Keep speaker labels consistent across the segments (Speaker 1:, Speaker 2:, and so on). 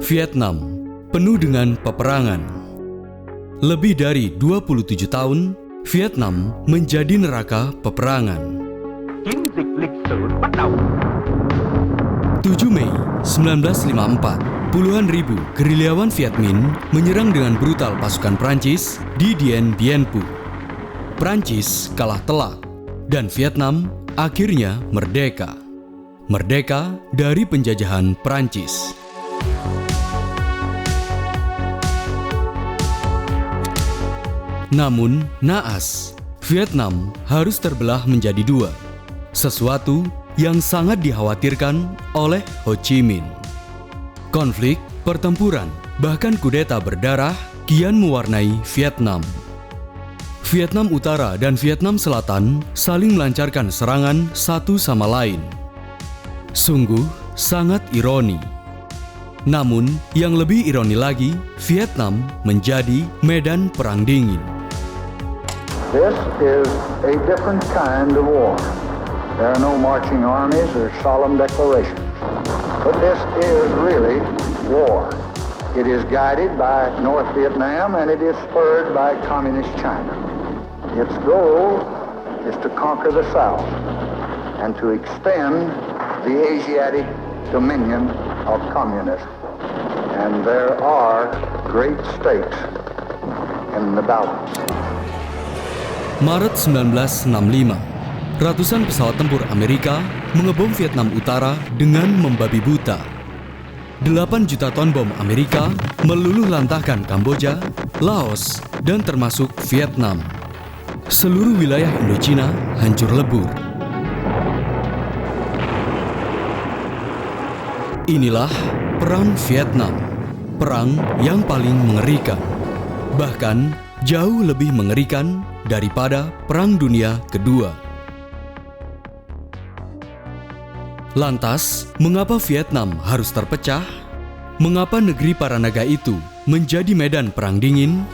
Speaker 1: Vietnam penuh dengan peperangan. Lebih dari 27 tahun, Vietnam menjadi neraka peperangan. 7 Mei 1954, puluhan ribu gerilyawan Viet Minh menyerang dengan brutal pasukan Prancis di Dien Bien Phu. Prancis kalah telak dan Vietnam akhirnya merdeka. Merdeka dari penjajahan Prancis. Namun, naas, Vietnam harus terbelah menjadi dua. Sesuatu yang sangat dikhawatirkan oleh Ho Chi Minh. Konflik, pertempuran, bahkan kudeta berdarah kian mewarnai Vietnam. Vietnam Utara dan Vietnam Selatan saling melancarkan serangan satu sama lain. Sungguh sangat ironi. Namun, yang lebih ironi lagi, Vietnam menjadi medan perang dingin.
Speaker 2: This is a different kind of war. There are no marching armies or solemn declarations. But this is really war. It is guided by North Vietnam and it is spurred by Communist China. Its goal is to conquer the South and to extend the Asiatic dominion of communism. And there are great stakes in the balance.
Speaker 1: Maret 1965, ratusan pesawat tempur Amerika mengebom Vietnam Utara dengan membabi buta. 8 juta ton bom Amerika meluluh lantahkan Kamboja, Laos, dan termasuk Vietnam. Seluruh wilayah Indochina hancur lebur. Inilah Perang Vietnam, perang yang paling mengerikan. Bahkan jauh lebih mengerikan daripada Perang Dunia Kedua. Lantas, mengapa Vietnam harus terpecah? Mengapa negeri para naga itu menjadi medan perang dingin?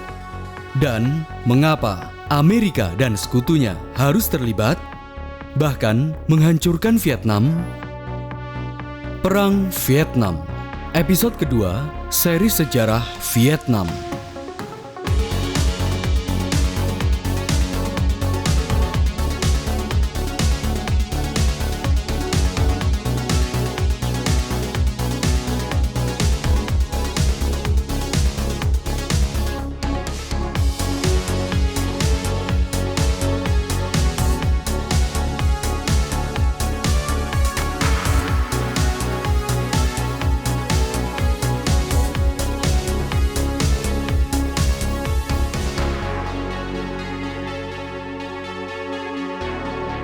Speaker 1: Dan mengapa Amerika dan sekutunya harus terlibat, bahkan menghancurkan Vietnam? Perang Vietnam, episode kedua, seri sejarah Vietnam.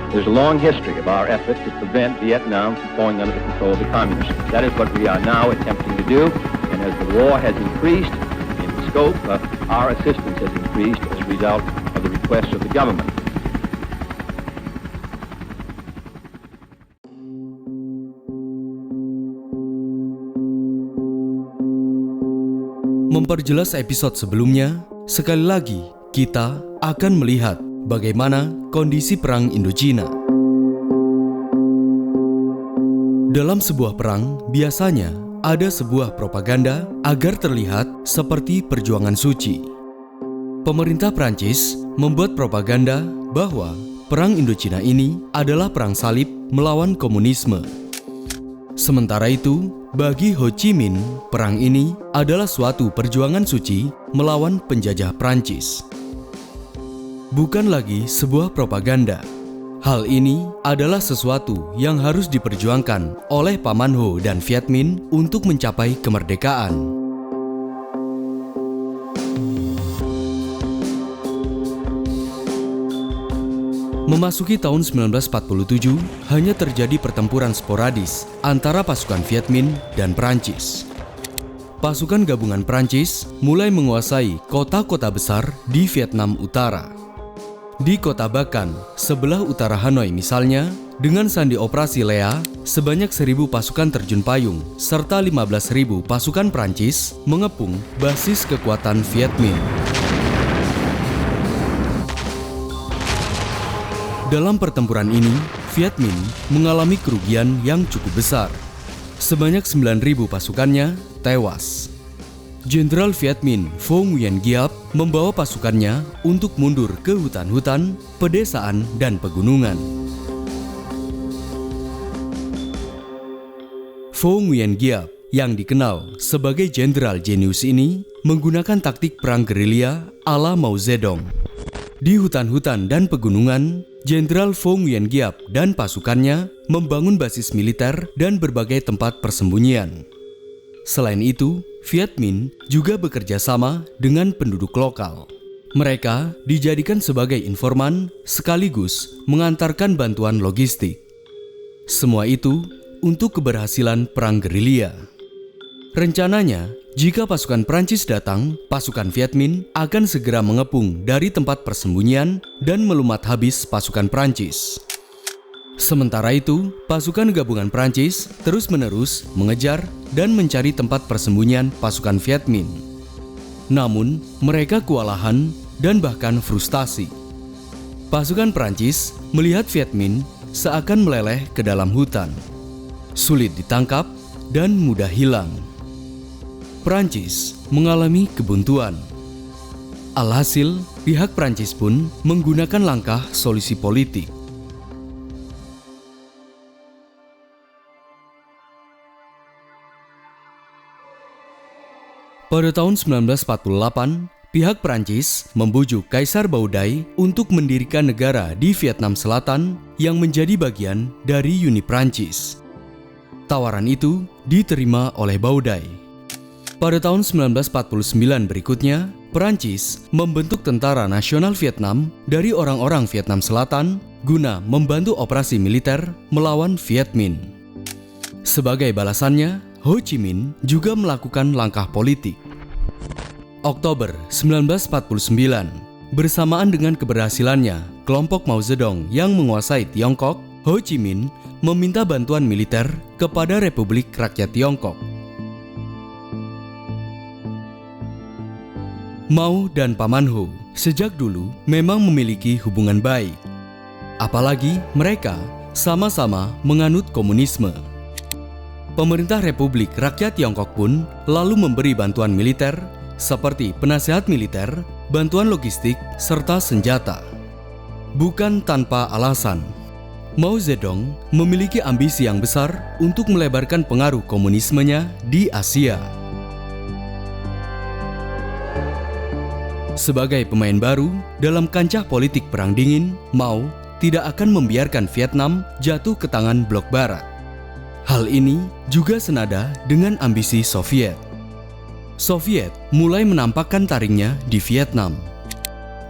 Speaker 3: There's a long history of our effort to prevent Vietnam from falling under the control of the communists. That is what we are now attempting to do, and as the war has increased in scope, our assistance has increased as a result of the requests of the government.
Speaker 1: Memperjelas episode sebelumnya, sekali lagi kita akan melihat bagaimana kondisi perang Indochina. Dalam sebuah perang, biasanya ada sebuah propaganda agar terlihat seperti perjuangan suci. Pemerintah Prancis membuat propaganda bahwa perang Indochina ini adalah perang salib melawan komunisme. Sementara itu, bagi Ho Chi Minh, perang ini adalah suatu perjuangan suci melawan penjajah Prancis. Bukan lagi sebuah propaganda. Hal ini adalah sesuatu yang harus diperjuangkan oleh Paman Ho dan Viet Minh untuk mencapai kemerdekaan. Memasuki tahun 1947, hanya terjadi pertempuran sporadis antara pasukan Viet Minh dan Prancis. Pasukan gabungan Prancis mulai menguasai kota-kota besar di Vietnam Utara. Di kota Bacan, sebelah utara Hanoi misalnya, dengan sandi operasi Lea, sebanyak 1.000 pasukan terjun payung serta 15.000 pasukan Prancis mengepung basis kekuatan Viet Minh. Dalam pertempuran ini, Viet Minh mengalami kerugian yang cukup besar. Sebanyak 9.000 pasukannya tewas. Jenderal Viet Minh Vo Nguyen Giap membawa pasukannya untuk mundur ke hutan-hutan, pedesaan, dan pegunungan. Vo Nguyen Giap yang dikenal sebagai Jenderal Jenius ini menggunakan taktik perang gerilya ala Mao Zedong. Di hutan-hutan dan pegunungan, Jenderal Vo Nguyen Giap dan pasukannya membangun basis militer dan berbagai tempat persembunyian. Selain itu, Viet Minh juga bekerja sama dengan penduduk lokal. Mereka dijadikan sebagai informan sekaligus mengantarkan bantuan logistik. Semua itu untuk keberhasilan perang gerilya. Rencananya, jika pasukan Prancis datang, pasukan Viet Minh akan segera mengepung dari tempat persembunyian dan melumat habis pasukan Prancis. Sementara itu, pasukan gabungan Prancis terus-menerus mengejar dan mencari tempat persembunyian pasukan Viet Minh. Namun, mereka kewalahan dan bahkan frustasi. Pasukan Prancis melihat Viet Minh seakan meleleh ke dalam hutan, sulit ditangkap dan mudah hilang. Prancis mengalami kebuntuan. Alhasil, pihak Prancis pun menggunakan langkah solusi politik. Pada tahun 1948, pihak Prancis membujuk Kaisar Baudai untuk mendirikan negara di Vietnam Selatan yang menjadi bagian dari Uni Prancis. Tawaran itu diterima oleh Baudai. Pada tahun 1949 berikutnya, Prancis membentuk Tentara Nasional Vietnam dari orang-orang Vietnam Selatan guna membantu operasi militer melawan Viet Minh. Sebagai balasannya, Ho Chi Minh juga melakukan langkah politik. Oktober 1949, bersamaan dengan keberhasilannya kelompok Mao Zedong yang menguasai Tiongkok, Ho Chi Minh meminta bantuan militer kepada Republik Rakyat Tiongkok. Mao dan Paman Ho sejak dulu memang memiliki hubungan baik. Apalagi mereka sama-sama menganut komunisme. Pemerintah Republik Rakyat Tiongkok pun lalu memberi bantuan militer seperti penasehat militer, bantuan logistik, serta senjata. Bukan tanpa alasan, Mao Zedong memiliki ambisi yang besar untuk melebarkan pengaruh komunismenya di Asia. Sebagai pemain baru dalam kancah politik Perang Dingin, Mao tidak akan membiarkan Vietnam jatuh ke tangan blok Barat. Hal ini juga senada dengan ambisi Soviet. Soviet mulai menampakkan taringnya di Vietnam.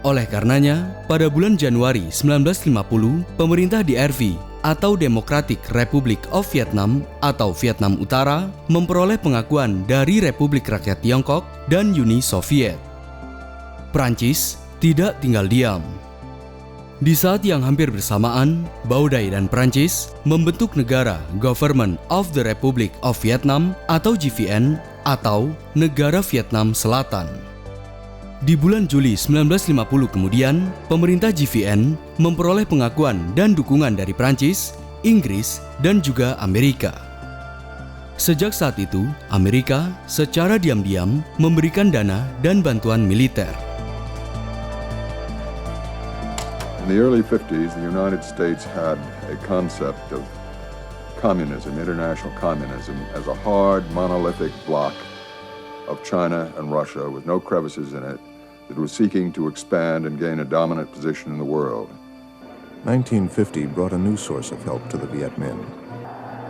Speaker 1: Oleh karenanya, pada bulan Januari 1950, pemerintah DRV atau Democratic Republic of Vietnam atau Vietnam Utara memperoleh pengakuan dari Republik Rakyat Tiongkok dan Uni Soviet. Prancis tidak tinggal diam. Di saat yang hampir bersamaan, Baudai dan Prancis membentuk negara Government of the Republic of Vietnam atau GVN atau Negara Vietnam Selatan. Di bulan Juli 1950 kemudian, pemerintah GVN memperoleh pengakuan dan dukungan dari Prancis, Inggris, dan juga Amerika. Sejak saat itu, Amerika secara diam-diam memberikan dana dan bantuan militer.
Speaker 4: In the early 50s, the United States had a concept of communism, international communism, as a hard, monolithic bloc of China and Russia with no crevices in it that was seeking to expand and gain a dominant position in the world.
Speaker 5: 1950 brought a new source of help to the Viet Minh.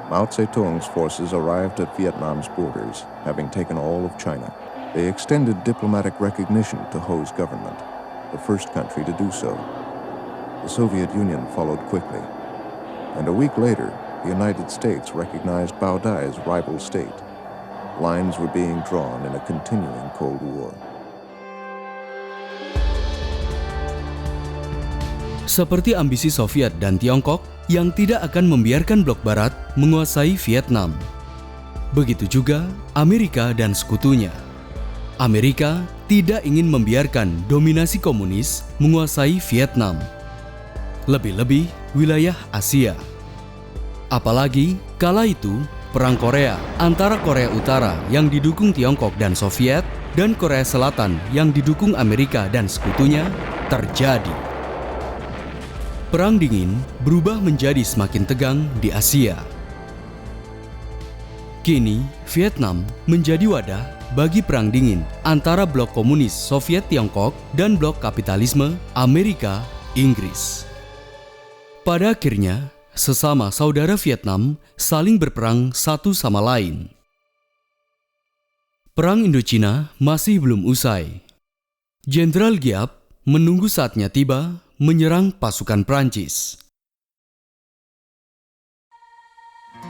Speaker 5: Mao Zedong's forces arrived at Vietnam's borders, having taken all of China. They extended diplomatic recognition to Ho's government, the first country to do so. The Soviet Union followed quickly, and a week later, the United States recognized Baudai's rival state. Lines were being drawn in a continuing Cold War.
Speaker 1: Seperti ambisi Soviet dan Tiongkok yang tidak akan membiarkan blok Barat menguasai Vietnam. Begitu juga Amerika dan sekutunya. Amerika tidak ingin membiarkan dominasi komunis menguasai Vietnam. Lebih-lebih wilayah Asia. Apalagi kala itu Perang Korea antara Korea Utara yang didukung Tiongkok dan Soviet dan Korea Selatan yang didukung Amerika dan sekutunya terjadi. Perang Dingin berubah menjadi semakin tegang di Asia. Kini, Vietnam menjadi wadah bagi Perang Dingin antara blok komunis Soviet Tiongkok dan blok kapitalisme Amerika Inggris. Pada akhirnya, sesama saudara Vietnam saling berperang satu sama lain. Perang Indochina masih belum usai. Jenderal Giap menunggu saatnya tiba menyerang pasukan Prancis.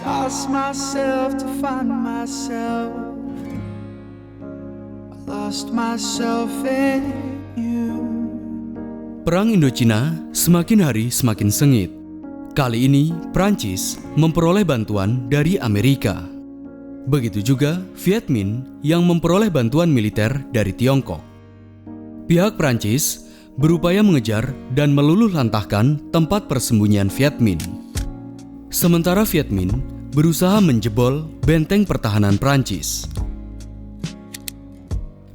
Speaker 6: Lost myself to find myself. I lost myself in you.
Speaker 1: Perang Indochina semakin hari semakin sengit. Kali ini Prancis memperoleh bantuan dari Amerika. Begitu juga Viet Minh yang memperoleh bantuan militer dari Tiongkok. Pihak Prancis berupaya mengejar dan meluluhlantahkan tempat persembunyian Viet Minh. Sementara Viet Minh berusaha menjebol benteng pertahanan Prancis.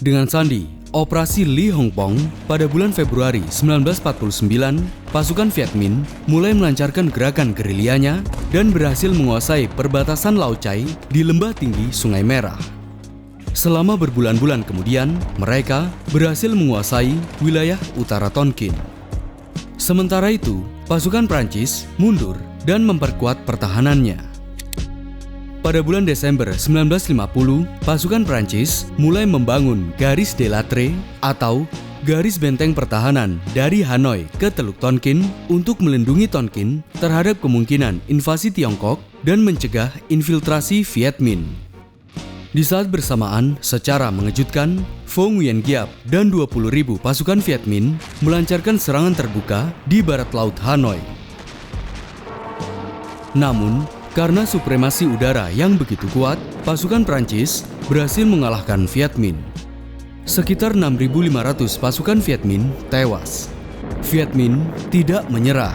Speaker 1: Dengan sandi Operasi Li Hongpong pada bulan Februari 1949, pasukan Viet Minh mulai melancarkan gerakan gerilyanya dan berhasil menguasai perbatasan Lao Cai di lembah tinggi Sungai Merah. Selama berbulan-bulan kemudian, mereka berhasil menguasai wilayah utara Tonkin. Sementara itu, pasukan Prancis mundur dan memperkuat pertahanannya. Pada bulan Desember 1950, pasukan Prancis mulai membangun garis de Latre atau garis benteng pertahanan dari Hanoi ke Teluk Tonkin untuk melindungi Tonkin terhadap kemungkinan invasi Tiongkok dan mencegah infiltrasi Viet Minh. Di saat bersamaan, secara mengejutkan, Pho Nguyen Giap dan 20.000 pasukan Viet Minh melancarkan serangan terbuka di barat laut Hanoi. Namun, karena supremasi udara yang begitu kuat, pasukan Prancis berhasil mengalahkan Viet Minh. Sekitar 6.500 pasukan Viet Minh tewas. Viet Minh tidak menyerah.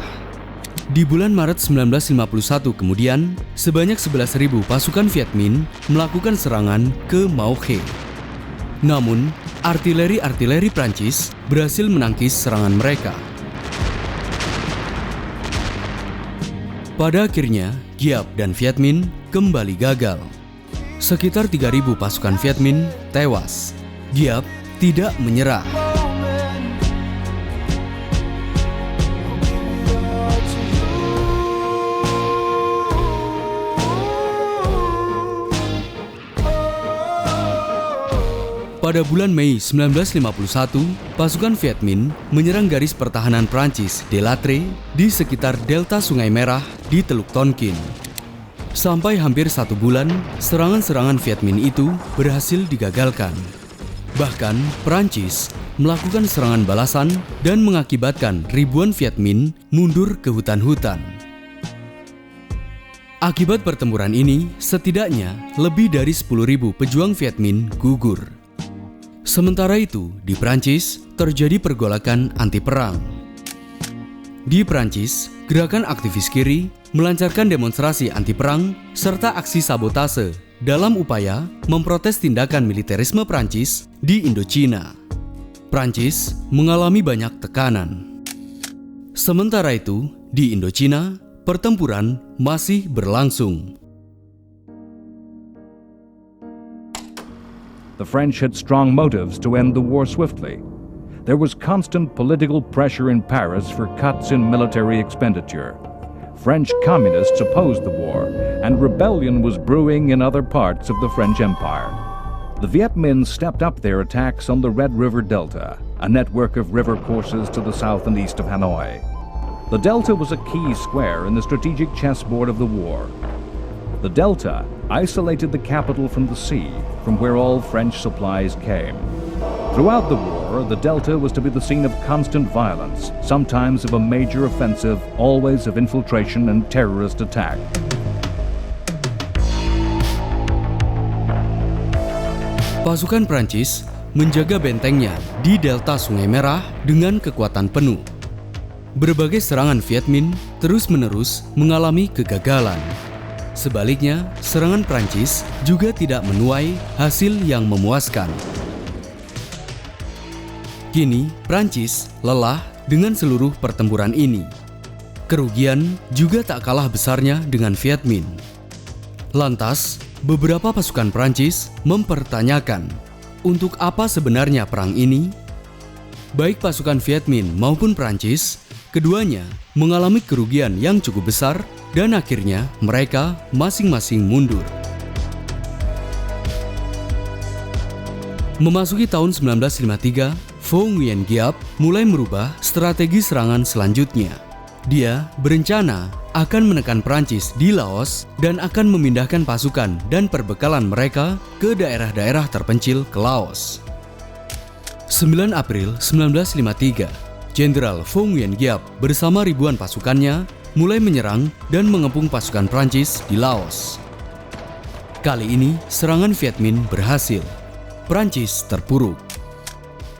Speaker 1: Di bulan Maret 1951 kemudian, sebanyak 11.000 pasukan Viet Minh melakukan serangan ke Mau Khe. Namun, artileri Prancis berhasil menangkis serangan mereka. Pada akhirnya, Giap dan Viet Minh kembali gagal. Sekitar 3.000 pasukan Viet Minh tewas. Giap tidak menyerah. Pada bulan Mei 1951, pasukan Viet Minh menyerang garis pertahanan Prancis de Latre di sekitar delta Sungai Merah di Teluk Tonkin. Sampai hampir 1 bulan, serangan-serangan Viet Minh itu berhasil digagalkan. Bahkan, Prancis melakukan serangan balasan dan mengakibatkan ribuan Viet Minh mundur ke hutan-hutan. Akibat pertempuran ini, setidaknya lebih dari 10.000 pejuang Viet Minh gugur. Sementara itu, di Prancis terjadi pergolakan anti-perang. Di Prancis, gerakan aktivis kiri melancarkan demonstrasi anti-perang serta aksi sabotase dalam upaya memprotes tindakan militerisme Prancis di Indochina. Prancis mengalami banyak tekanan. Sementara itu, di Indochina, pertempuran masih berlangsung.
Speaker 7: The French had strong motives to end the war swiftly. There was constant political pressure in Paris for cuts in military expenditure. French communists opposed the war, and rebellion was brewing in other parts of the French Empire. The Viet Minh stepped up their attacks on the Red River Delta, a network of river courses to the south and east of Hanoi. The Delta was a key square in the strategic chessboard of the war. The Delta isolated the capital from the sea, from where all French supplies came. Throughout the war, the Delta was to be the scene of constant violence, sometimes of a major offensive, always of infiltration and terrorist attack.
Speaker 1: Pasukan Prancis menjaga bentengnya di delta Sungai Merah dengan kekuatan penuh. Berbagai serangan Viet Minh terus-menerus mengalami kegagalan. Sebaliknya, serangan Prancis juga tidak menuai hasil yang memuaskan. Kini, Prancis lelah dengan seluruh pertempuran ini. Kerugian juga tak kalah besarnya dengan Viet Minh. Lantas, beberapa pasukan Prancis mempertanyakan, untuk apa sebenarnya perang ini? Baik pasukan Viet Minh maupun Prancis, keduanya mengalami kerugian yang cukup besar dan akhirnya mereka masing-masing mundur. Memasuki tahun 1953, Phu Nguyen Giap mulai merubah strategi serangan selanjutnya. Dia berencana akan menekan Prancis di Laos dan akan memindahkan pasukan dan perbekalan mereka ke daerah-daerah terpencil ke Laos. 9 April 1953, Jenderal Phu Nguyen Giap bersama ribuan pasukannya mulai menyerang dan mengepung pasukan Prancis di Laos. Kali ini, serangan Viet Minh berhasil. Prancis terpuruk.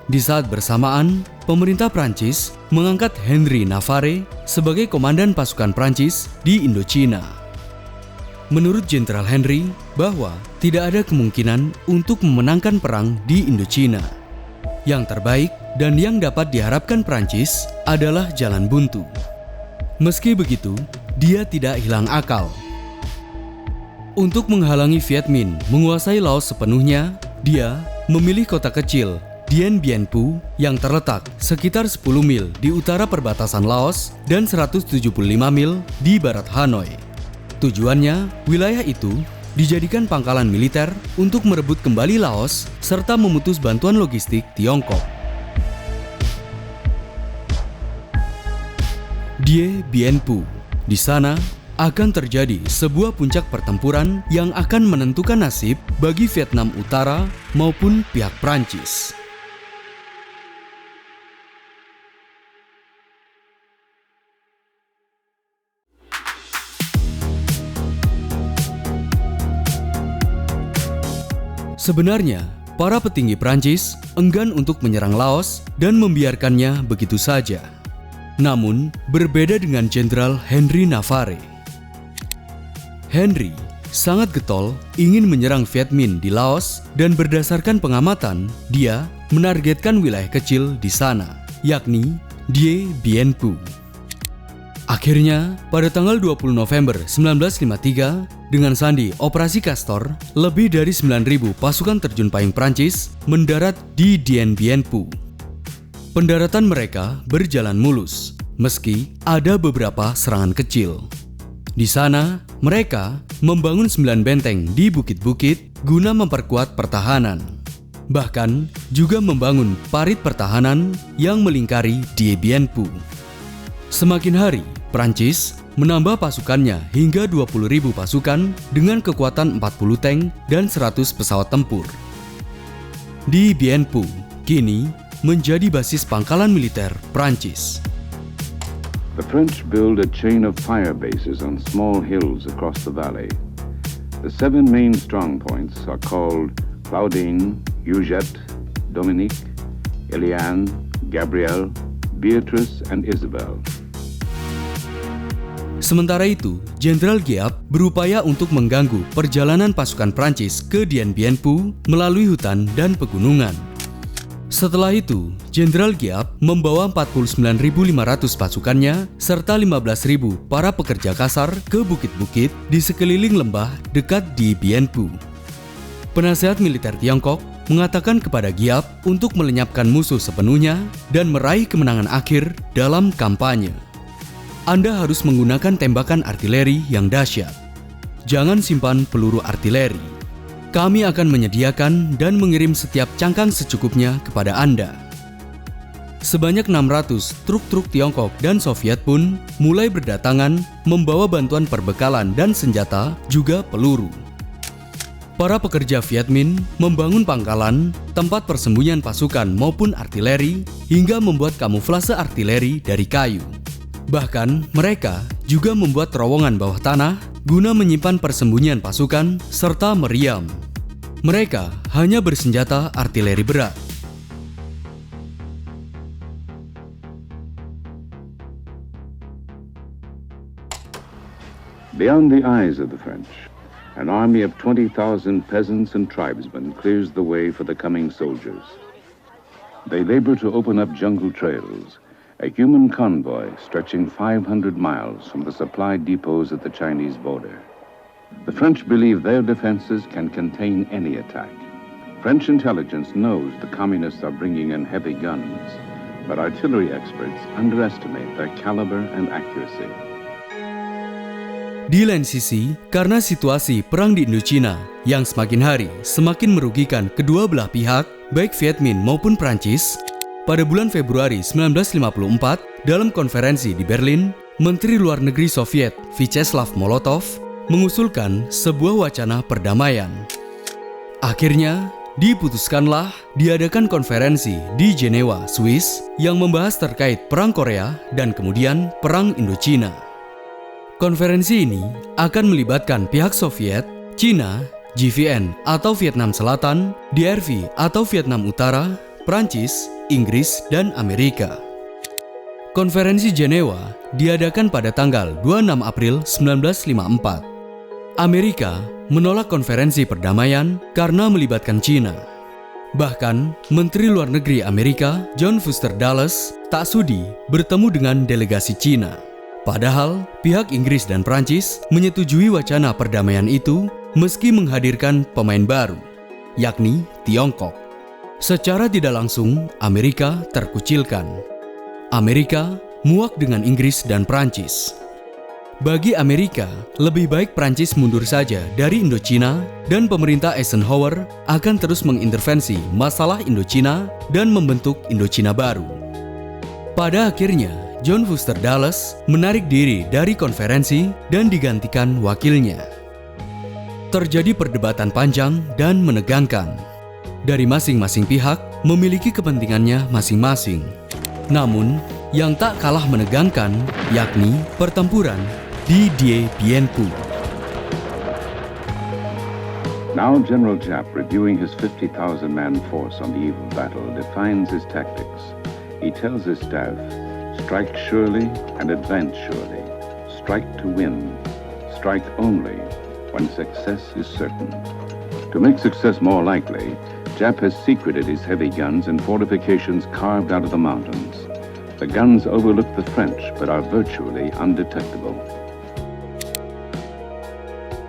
Speaker 1: Di saat bersamaan, pemerintah Prancis mengangkat Henry Navarre sebagai komandan pasukan Prancis di Indochina. Menurut Jenderal Henry, bahwa tidak ada kemungkinan untuk memenangkan perang di Indochina. Yang terbaik dan yang dapat diharapkan Prancis adalah jalan buntu. Meski begitu, dia tidak hilang akal. Untuk menghalangi Viet Minh menguasai Laos sepenuhnya, dia memilih kota kecil Dien Bien Phu yang terletak sekitar 10 mil di utara perbatasan Laos dan 175 mil di barat Hanoi. Tujuannya, wilayah itu dijadikan pangkalan militer untuk merebut kembali Laos serta memutus bantuan logistik Tiongkok. Dien Bien Phu. Di sana akan terjadi sebuah puncak pertempuran yang akan menentukan nasib bagi Vietnam Utara maupun pihak Prancis. Sebenarnya, para petinggi Prancis enggan untuk menyerang Laos dan membiarkannya begitu saja. Namun, berbeda dengan Jenderal Henry Navarre. Henry sangat getol ingin menyerang Viet Minh di Laos dan berdasarkan pengamatan, dia menargetkan wilayah kecil di sana, yakni Dien Bien Phu. Akhirnya, pada tanggal 20 November 1953, dengan sandi Operasi Castor, lebih dari 9.000 pasukan terjun payung Prancis mendarat di Dien Bien Phu. Pendaratan mereka berjalan mulus, meski ada beberapa serangan kecil. Di sana, mereka membangun 9 benteng di bukit-bukit guna memperkuat pertahanan. Bahkan, juga membangun parit pertahanan yang melingkari Dien Bien Phu. Semakin hari, Prancis menambah pasukannya hingga 20.000 pasukan dengan kekuatan 40 tank dan 100 pesawat tempur. Di Bien Phu, kini menjadi basis pangkalan militer Prancis.
Speaker 8: The French build a chain of fire bases on small hills across the valley. The 7 main strong points are called Claudine, Huguette, Dominique, Eliane, Gabrielle, Beatrice, and Isabelle.
Speaker 1: Sementara itu, Jenderal Giap berupaya untuk mengganggu perjalanan pasukan Prancis ke Dien Bien Phu melalui hutan dan pegunungan. Setelah itu, Jenderal Giap membawa 49.500 pasukannya serta 15.000 para pekerja kasar ke bukit-bukit di sekeliling lembah dekat Dien Bien Phu. Penasehat militer Tiongkok mengatakan kepada Giap untuk melenyapkan musuh sepenuhnya dan meraih kemenangan akhir dalam kampanye. Anda harus menggunakan tembakan artileri yang dahsyat. Jangan simpan peluru artileri. Kami akan menyediakan dan mengirim setiap cangkang secukupnya kepada Anda. Sebanyak 600 truk-truk Tiongkok dan Soviet pun mulai berdatangan membawa bantuan perbekalan dan senjata, juga peluru. Para pekerja Viet Minh membangun pangkalan, tempat persembunyian pasukan maupun artileri, hingga membuat kamuflase artileri dari kayu. Bahkan, mereka juga membuat terowongan bawah tanah guna menyimpan persembunyian pasukan serta meriam. Mereka hanya bersenjata artileri berat.
Speaker 8: Beyond the eyes of the French, an army of 20,000 peasants and tribesmen clears the way for the coming soldiers. They labor to open up jungle trails, a human convoy stretching 500 miles from the supply depots at the Chinese border. The French believe their defenses can contain any attack. French intelligence knows the communists are bringing in heavy guns, but artillery experts underestimate their caliber and accuracy.
Speaker 1: Di lain sisi, karena situasi perang di Indochina yang semakin hari semakin merugikan kedua belah pihak, baik Viet Minh maupun Prancis, pada bulan Februari 1954, dalam konferensi di Berlin, Menteri Luar Negeri Soviet Vyacheslav Molotov mengusulkan sebuah wacana perdamaian. Akhirnya, diputuskanlah diadakan konferensi di Jenewa, Swiss yang membahas terkait Perang Korea dan kemudian Perang Indochina. Konferensi ini akan melibatkan pihak Soviet, Cina, GVN atau Vietnam Selatan, DRV atau Vietnam Utara, Prancis, Inggris, dan Amerika. Konferensi Jenewa diadakan pada tanggal 26 April 1954. Amerika menolak konferensi perdamaian karena melibatkan Cina. Bahkan, Menteri Luar Negeri Amerika, John Foster Dulles, tak sudi bertemu dengan delegasi Cina. Padahal, pihak Inggris dan Prancis menyetujui wacana perdamaian itu meski menghadirkan pemain baru, yakni Tiongkok. Secara tidak langsung, Amerika terkucilkan. Amerika muak dengan Inggris dan Prancis. Bagi Amerika, lebih baik Prancis mundur saja dari Indochina dan pemerintah Eisenhower akan terus mengintervensi masalah Indochina dan membentuk Indochina baru. Pada akhirnya, John Foster Dulles menarik diri dari konferensi dan digantikan wakilnya. Terjadi perdebatan panjang dan menegangkan. Dari masing-masing pihak memiliki kepentingannya masing-masing. Namun, yang tak kalah menegangkan yakni pertempuran di Dien Bien Phu.
Speaker 8: Now General Giap, reviewing his 50,000-man force on the eve of battle, defines his tactics. He tells his staff, strike surely and advance surely. Strike to win. Strike only when success is certain. To make success more likely, Giap has secreted his heavy guns in fortifications carved out of the mountains. The guns overlook the French but are virtually undetectable.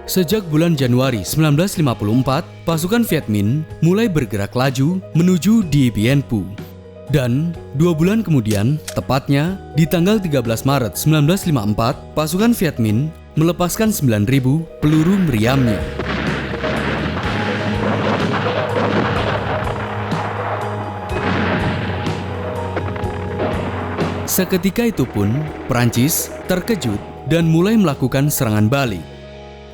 Speaker 1: Sejak bulan Januari 1954, pasukan Viet Minh mulai bergerak laju menuju Dien Bien Phu. Dan 2 bulan kemudian, tepatnya di tanggal 13 Maret 1954, pasukan Viet Minh melepaskan 9.000 peluru meriamnya. Seketika itu pun, Prancis terkejut dan mulai melakukan serangan balik.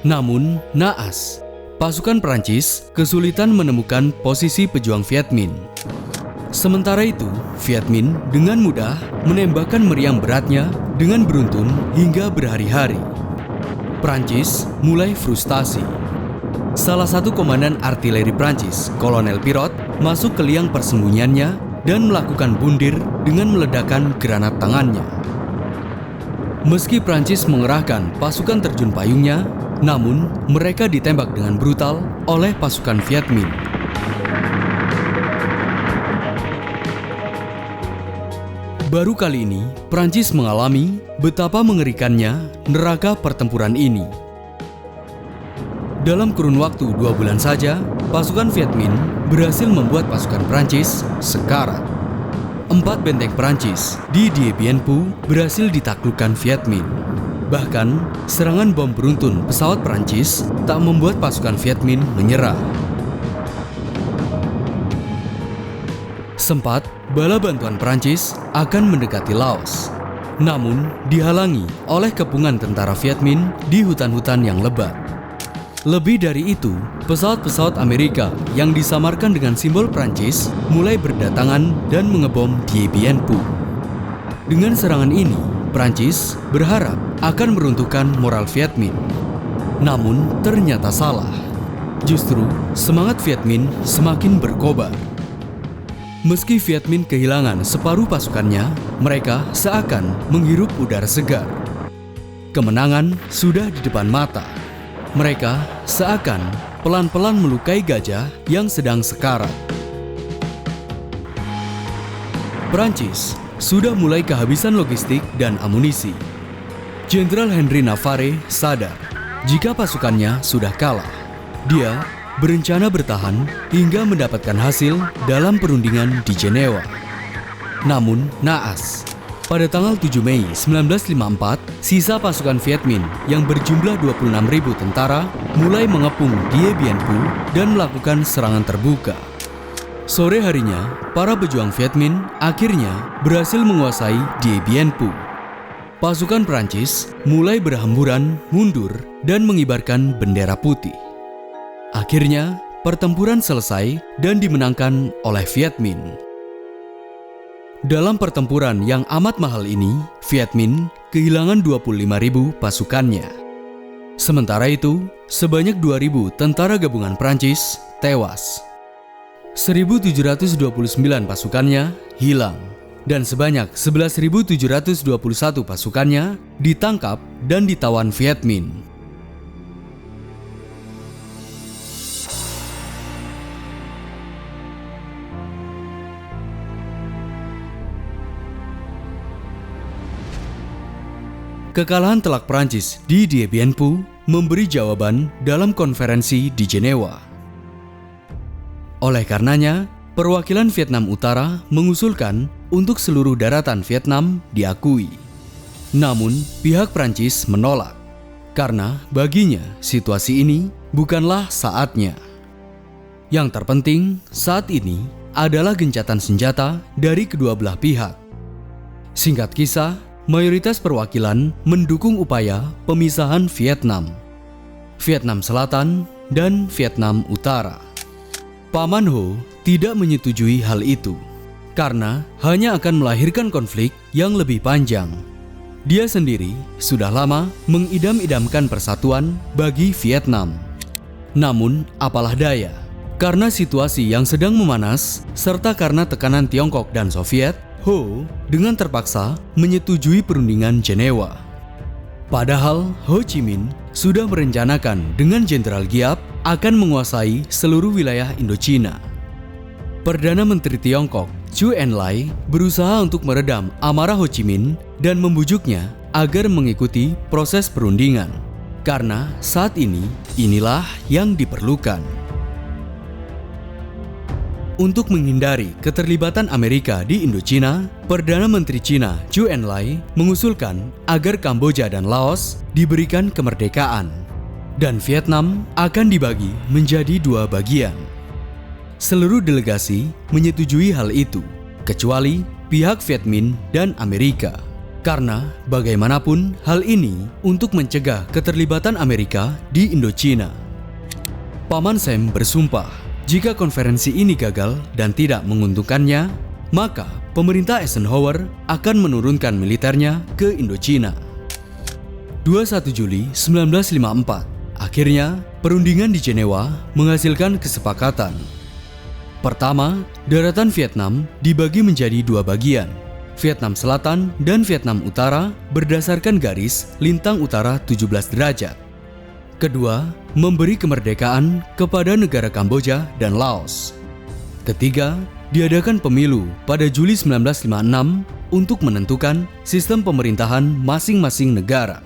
Speaker 1: Namun, naas, pasukan Prancis kesulitan menemukan posisi pejuang Viet Minh. Sementara itu, Viet Minh dengan mudah menembakkan meriam beratnya dengan beruntun hingga berhari-hari. Prancis mulai frustasi. Salah satu komandan artileri Prancis, Kolonel Pirot, masuk ke liang persembunyiannya dan melakukan bundir dengan meledakkan granat tangannya. Meski Prancis mengerahkan pasukan terjun payungnya, namun mereka ditembak dengan brutal oleh pasukan Viet Minh. Baru kali ini, Prancis mengalami betapa mengerikannya neraka pertempuran ini. Dalam kurun waktu 2 bulan saja, pasukan Viet Minh berhasil membuat pasukan Prancis sekarat. 4 benteng Prancis di Dien Bien Phu berhasil ditaklukkan Viet Minh. Bahkan, serangan bom beruntun pesawat Prancis tak membuat pasukan Viet Minh menyerah. Sempat, bala bantuan Prancis akan mendekati Laos. Namun, dihalangi oleh kepungan tentara Viet Minh di hutan-hutan yang lebat. Lebih dari itu, pesawat-pesawat Amerika yang disamarkan dengan simbol Prancis mulai berdatangan dan mengebom Dien Bien Phu. Dengan serangan ini, Prancis berharap akan meruntuhkan moral Viet Minh. Namun, ternyata salah. Justru, semangat Viet Minh semakin berkobar. Meski Viet Minh kehilangan separuh pasukannya, mereka seakan menghirup udara segar. Kemenangan sudah di depan mata. Mereka seakan pelan-pelan melukai gajah yang sedang sekarat. Prancis sudah mulai kehabisan logistik dan amunisi. Jenderal Henry Navarre sadar jika pasukannya sudah kalah. Dia berencana bertahan hingga mendapatkan hasil dalam perundingan di Jenewa. Namun naas. Pada tanggal 7 Mei 1954, sisa pasukan Viet Minh yang berjumlah 26.000 tentara mulai mengepung Dien Bien Phu dan melakukan serangan terbuka. Sore harinya, para pejuang Viet Minh akhirnya berhasil menguasai Dien Bien Phu. Pasukan Prancis mulai berhamburan mundur dan mengibarkan bendera putih. Akhirnya, pertempuran selesai dan dimenangkan oleh Viet Minh. Dalam pertempuran yang amat mahal ini, Viet Minh kehilangan 25.000 pasukannya. Sementara itu, sebanyak 2.000 tentara gabungan Prancis tewas. 1.729 pasukannya hilang, dan sebanyak 11.721 pasukannya ditangkap dan ditawan Viet Minh. Kekalahan telak Prancis di Dien Bien Phu memberi jawaban dalam konferensi di Jenewa. Oleh karenanya, perwakilan Vietnam Utara mengusulkan untuk seluruh daratan Vietnam diakui. Namun, pihak Prancis menolak, karena baginya situasi ini bukanlah saatnya. Yang terpenting saat ini adalah gencatan senjata dari kedua belah pihak. Singkat kisah, mayoritas perwakilan mendukung upaya pemisahan Vietnam, Vietnam Selatan, dan Vietnam Utara. Paman Ho tidak menyetujui hal itu karena hanya akan melahirkan konflik yang lebih panjang. Dia sendiri sudah lama mengidam-idamkan persatuan bagi Vietnam. Namun apalah daya, karena situasi yang sedang memanas serta karena tekanan Tiongkok dan Soviet, Ho dengan terpaksa menyetujui perundingan Jenewa. Padahal Ho Chi Minh sudah merencanakan dengan Jenderal Giap akan menguasai seluruh wilayah Indochina. Perdana Menteri Tiongkok Zhou Enlai berusaha untuk meredam amarah Ho Chi Minh dan membujuknya agar mengikuti proses perundingan. Karena saat ini, inilah yang diperlukan. Untuk menghindari keterlibatan Amerika di Indochina, Perdana Menteri Cina Zhou Enlai mengusulkan agar Kamboja dan Laos diberikan kemerdekaan, dan Vietnam akan dibagi menjadi dua bagian. Seluruh delegasi menyetujui hal itu, kecuali pihak Viet Minh dan Amerika. Karena bagaimanapun hal ini untuk mencegah keterlibatan Amerika di Indochina. Paman Sam bersumpah, jika konferensi ini gagal dan tidak menguntungkannya, maka pemerintah Eisenhower akan menurunkan militernya ke Indochina. 21 Juli 1954, akhirnya perundingan di Jenewa menghasilkan kesepakatan. Pertama, daratan Vietnam dibagi menjadi dua bagian, Vietnam Selatan dan Vietnam Utara berdasarkan garis lintang utara 17 derajat. Kedua, memberi kemerdekaan kepada negara Kamboja dan Laos. Ketiga, diadakan pemilu pada Juli 1956 untuk menentukan sistem pemerintahan masing-masing negara.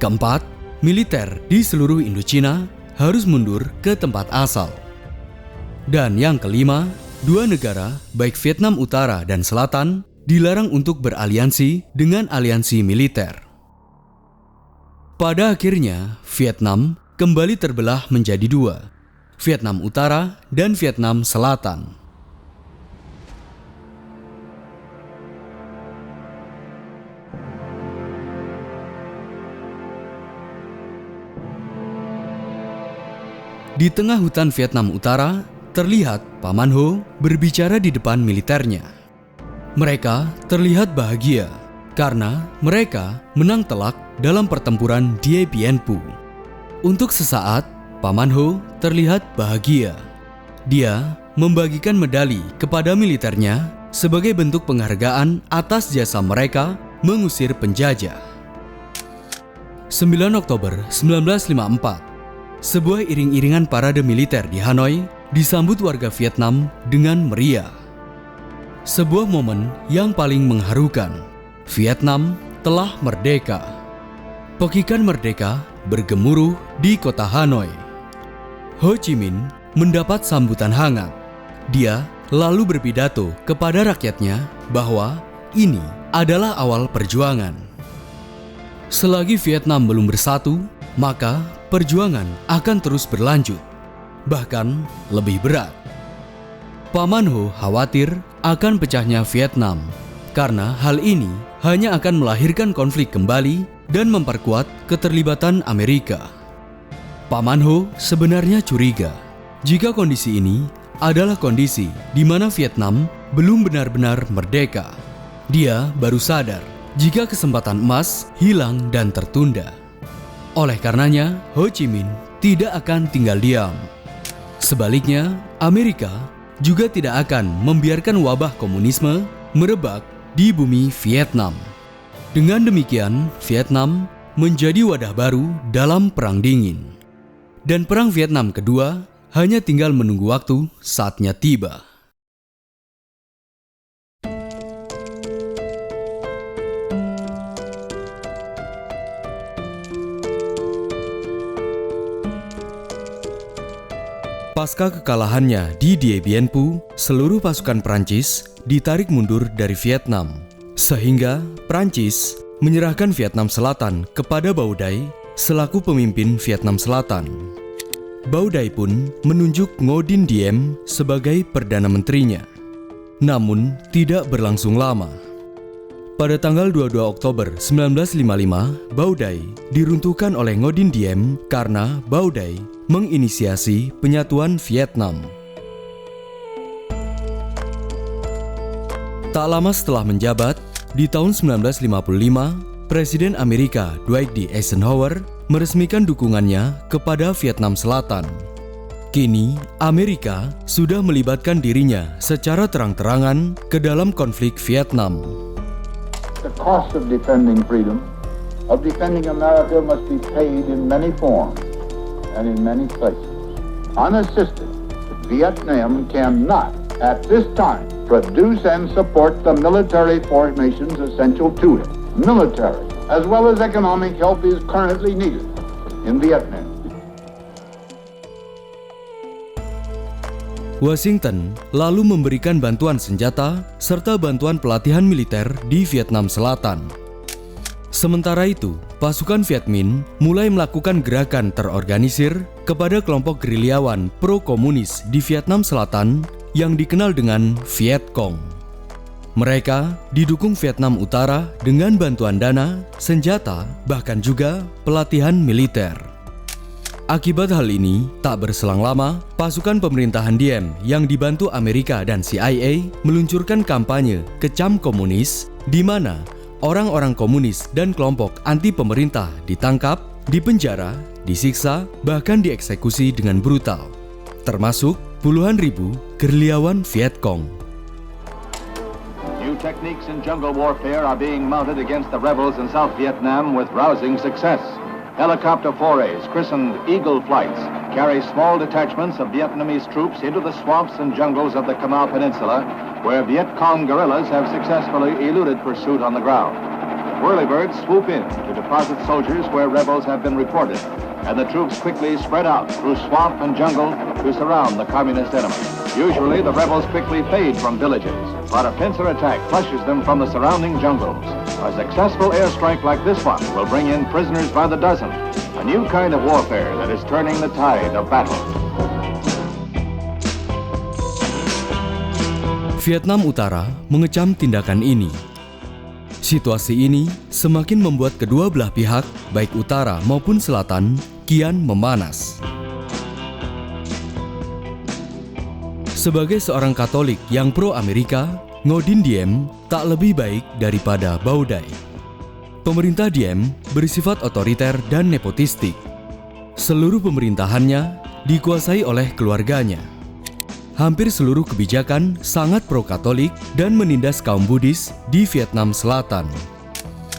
Speaker 1: Keempat, militer di seluruh Indochina harus mundur ke tempat asal. Dan yang kelima, dua negara, baik Vietnam Utara dan Selatan, dilarang untuk beraliansi dengan aliansi militer. Pada akhirnya, Vietnam kembali terbelah menjadi dua, Vietnam Utara dan Vietnam Selatan. Di tengah hutan Vietnam Utara, terlihat Paman Ho berbicara di depan militernya. Mereka terlihat bahagia karena mereka menang telak dalam pertempuran Dien Bien Phu. Untuk sesaat, Paman Ho terlihat bahagia. Dia membagikan medali kepada militernya sebagai bentuk penghargaan atas jasa mereka mengusir penjajah. 9 Oktober 1954, sebuah iring-iringan parade militer di Hanoi disambut warga Vietnam dengan meriah. Sebuah momen yang paling mengharukan. Vietnam telah merdeka. Pekikan merdeka bergemuruh di kota Hanoi. Ho Chi Minh mendapat sambutan hangat. Dia lalu berpidato kepada rakyatnya bahwa ini adalah awal perjuangan. Selagi Vietnam belum bersatu, maka perjuangan akan terus berlanjut, bahkan lebih berat. Paman Ho khawatir akan pecahnya Vietnam, karena hal ini hanya akan melahirkan konflik kembali dan memperkuat keterlibatan Amerika. Paman Ho sebenarnya curiga jika kondisi ini adalah kondisi di mana Vietnam belum benar-benar merdeka. Dia baru sadar jika kesempatan emas hilang dan tertunda. Oleh karenanya, Ho Chi Minh tidak akan tinggal diam. Sebaliknya, Amerika juga tidak akan membiarkan wabah komunisme merebak di bumi Vietnam. Dengan demikian, Vietnam menjadi wadah baru dalam Perang Dingin. Dan Perang Vietnam kedua hanya tinggal menunggu waktu saatnya tiba. Pasca kekalahannya di Dien Bien Phu, seluruh pasukan Prancis ditarik mundur dari Vietnam, sehingga Prancis menyerahkan Vietnam Selatan kepada Bao Dai selaku pemimpin Vietnam Selatan. Bao Dai pun menunjuk Ngo Dinh Diem sebagai Perdana Menterinya. Namun, tidak berlangsung lama. Pada tanggal 22 Oktober 1955, Bao Dai diruntuhkan oleh Ngo Dinh Diem karena Bao Dai menginisiasi penyatuan Vietnam. Tak lama setelah menjabat, di tahun 1955, Presiden Amerika Dwight D. Eisenhower meresmikan dukungannya kepada Vietnam Selatan. Kini, Amerika sudah melibatkan dirinya secara terang-terangan ke dalam konflik Vietnam.
Speaker 2: The cost of defending freedom, of defending America, must be paid in many forms and in many places. Unassisted, Vietnam cannot, at this time, produce and support the military formations essential to it. Military, as well as economic help is currently needed in Vietnam.
Speaker 1: Washington lalu memberikan bantuan senjata serta bantuan pelatihan militer di Vietnam Selatan. Sementara itu, pasukan Viet Minh mulai melakukan gerakan terorganisir kepada kelompok gerilyawan pro-komunis di Vietnam Selatan yang dikenal dengan Viet Cong. Mereka didukung Vietnam Utara dengan bantuan dana, senjata, bahkan juga pelatihan militer. Akibat hal ini, tak berselang lama, pasukan pemerintahan Diem yang dibantu Amerika dan CIA meluncurkan kampanye kecam komunis di mana orang-orang komunis dan kelompok anti pemerintah ditangkap, dipenjara, disiksa, bahkan dieksekusi dengan brutal, termasuk puluhan ribu gerilyawan Viet Cong.
Speaker 9: New techniques in jungle warfare are being mounted against the rebels in South Vietnam with rousing success. Helicopter forays, christened Eagle Flights, carry small detachments of Vietnamese troops into the swamps and jungles of the Cao Peninsula, where Viet Cong guerrillas have successfully eluded pursuit on the ground. Whirlybirds swoop in to deposit soldiers where rebels have been reported, and the troops quickly spread out through swamp and jungle to surround the communist enemy. Usually, the rebels quickly fade from villages, but a pincer attack flushes them from the surrounding jungles. A successful airstrike like this one will bring in prisoners by the dozen, a new kind of warfare that is turning the tide of battle.
Speaker 1: Vietnam Utara mengecam tindakan ini. Situasi ini semakin membuat kedua belah pihak, baik utara maupun selatan, kian memanas. Sebagai seorang Katolik yang pro-Amerika, Ngo Dinh Diem tak lebih baik daripada Bao Dai. Pemerintah Diem bersifat otoriter dan nepotistik. Seluruh pemerintahannya dikuasai oleh keluarganya. Hampir seluruh kebijakan sangat pro-Katolik dan menindas kaum Buddhis di Vietnam Selatan.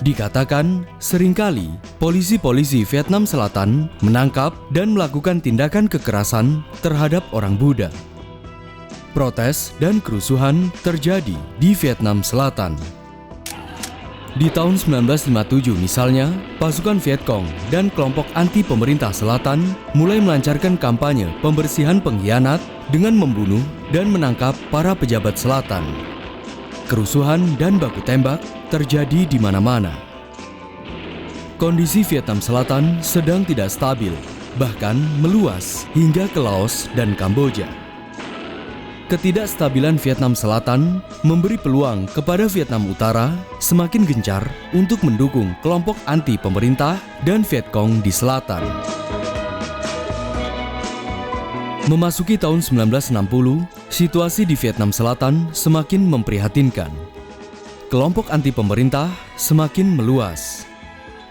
Speaker 1: Dikatakan seringkali polisi-polisi Vietnam Selatan menangkap dan melakukan tindakan kekerasan terhadap orang Buddha. Protes dan kerusuhan terjadi di Vietnam Selatan. Di tahun 1957 misalnya, pasukan Vietcong dan kelompok anti pemerintah selatan mulai melancarkan kampanye pembersihan pengkhianat dengan membunuh dan menangkap para pejabat selatan. Kerusuhan dan baku tembak terjadi di mana-mana. Kondisi Vietnam Selatan sedang tidak stabil, bahkan meluas hingga ke Laos dan Kamboja. Ketidakstabilan Vietnam Selatan memberi peluang kepada Vietnam Utara semakin gencar untuk mendukung kelompok anti pemerintah dan Vietcong di selatan. Memasuki tahun 1960, situasi di Vietnam Selatan semakin memprihatinkan. Kelompok anti pemerintah semakin meluas.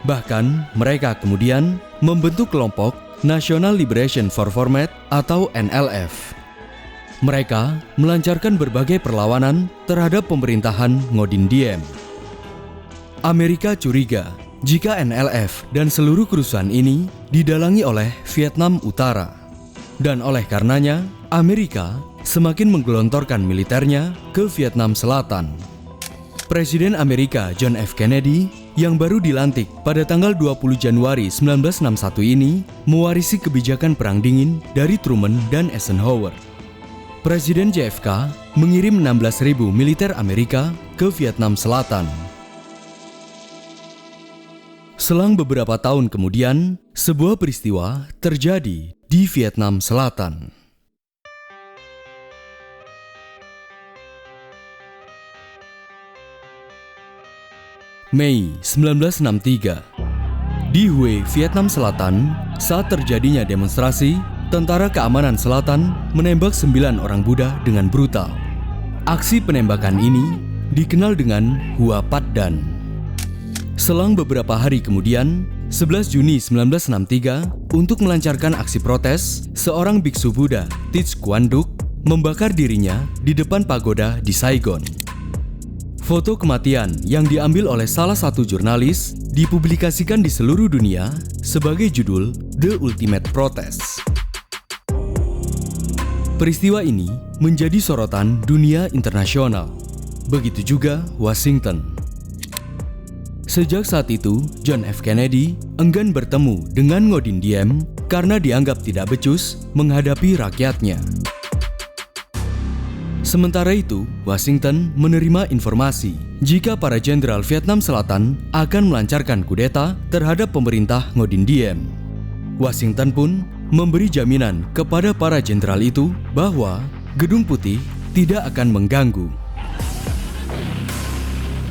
Speaker 1: Bahkan mereka kemudian membentuk kelompok National Liberation Format atau NLF. Mereka melancarkan berbagai perlawanan terhadap pemerintahan Ngo Dinh Diem. Amerika curiga jika NLF dan seluruh kerusuhan ini didalangi oleh Vietnam Utara. Dan oleh karenanya, Amerika semakin menggelontorkan militernya ke Vietnam Selatan. Presiden Amerika John F. Kennedy yang baru dilantik pada tanggal 20 Januari 1961 ini mewarisi kebijakan Perang Dingin dari Truman dan Eisenhower. Presiden JFK mengirim 16.000 militer Amerika ke Vietnam Selatan. Selang beberapa tahun kemudian, sebuah peristiwa terjadi di Vietnam Selatan. Mei 1963, di Hue, Vietnam Selatan, saat terjadinya demonstrasi, Tentara Keamanan Selatan menembak 9 orang Buddha dengan brutal. Aksi penembakan ini dikenal dengan Hua Pat Dan. Selang beberapa hari kemudian, 11 Juni 1963, untuk melancarkan aksi protes, seorang biksu Buddha, Thich Quang Duc, membakar dirinya di depan pagoda di Saigon. Foto kematian yang diambil oleh salah satu jurnalis dipublikasikan di seluruh dunia sebagai judul The Ultimate Protest. Peristiwa ini menjadi sorotan dunia internasional. Begitu juga Washington. Sejak saat itu, John F. Kennedy enggan bertemu dengan Ngo Dinh Diem karena dianggap tidak becus menghadapi rakyatnya. Sementara itu, Washington menerima informasi jika para jenderal Vietnam Selatan akan melancarkan kudeta terhadap pemerintah Ngo Dinh Diem. Washington pun memberi jaminan kepada para jenderal itu bahwa Gedung Putih tidak akan mengganggu.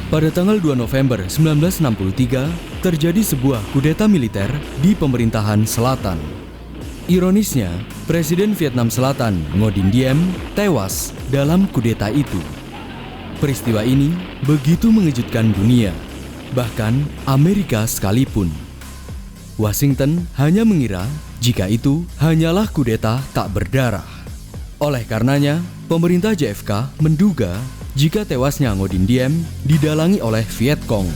Speaker 1: Pada tanggal 2 November 1963, terjadi sebuah kudeta militer di pemerintahan selatan. Ironisnya, Presiden Vietnam Selatan Ngo Dinh Diem tewas dalam kudeta itu. Peristiwa ini begitu mengejutkan dunia, bahkan Amerika sekalipun. Washington hanya mengira jika itu hanyalah kudeta tak berdarah. Oleh karenanya, pemerintah JFK menduga jika tewasnya Ngo Dinh Diem didalangi oleh Vietcong.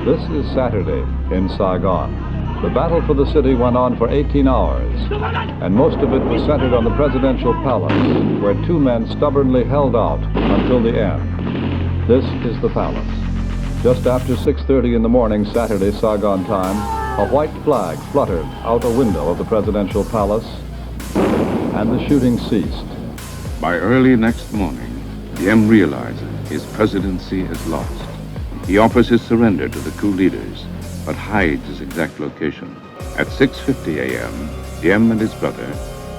Speaker 10: This is Saturday in Saigon. The battle for the city went on for 18 hours, and most of it was centered on the presidential palace, where two men stubbornly held out until the end. This is the palace. Just after 6:30 in the morning Saturday Saigon time, a white flag fluttered out a window of the presidential palace, and the shooting ceased.
Speaker 8: By early next morning, Diem realizes his presidency is lost. He offers his surrender to the coup leaders, but hides his exact location. At 6:50 a.m., Diem and his brother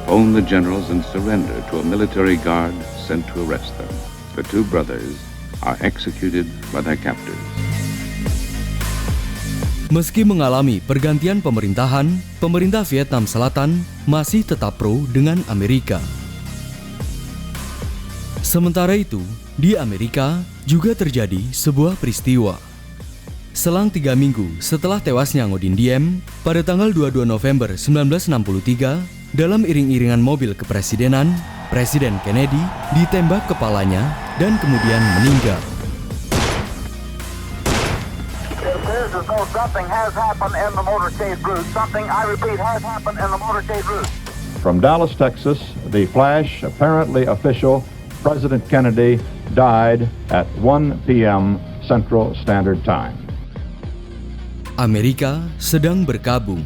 Speaker 8: phone the generals and surrender to a military guard sent to arrest them. The two brothers are executed by their captors.
Speaker 1: Meski mengalami pergantian pemerintahan, pemerintah Vietnam Selatan masih tetap pro dengan Amerika. Sementara itu, di Amerika juga terjadi sebuah peristiwa. Selang 3 minggu setelah tewasnya Ngo Dinh Diem, pada tanggal 22 November 1963, dalam iring-iringan mobil kepresidenan, Presiden Kennedy ditembak kepalanya dan kemudian meninggal.
Speaker 11: From Dallas, Texas, the flash, apparently official, President Kennedy died at 1 p.m. Central Standard Time.
Speaker 1: Amerika sedang berkabung.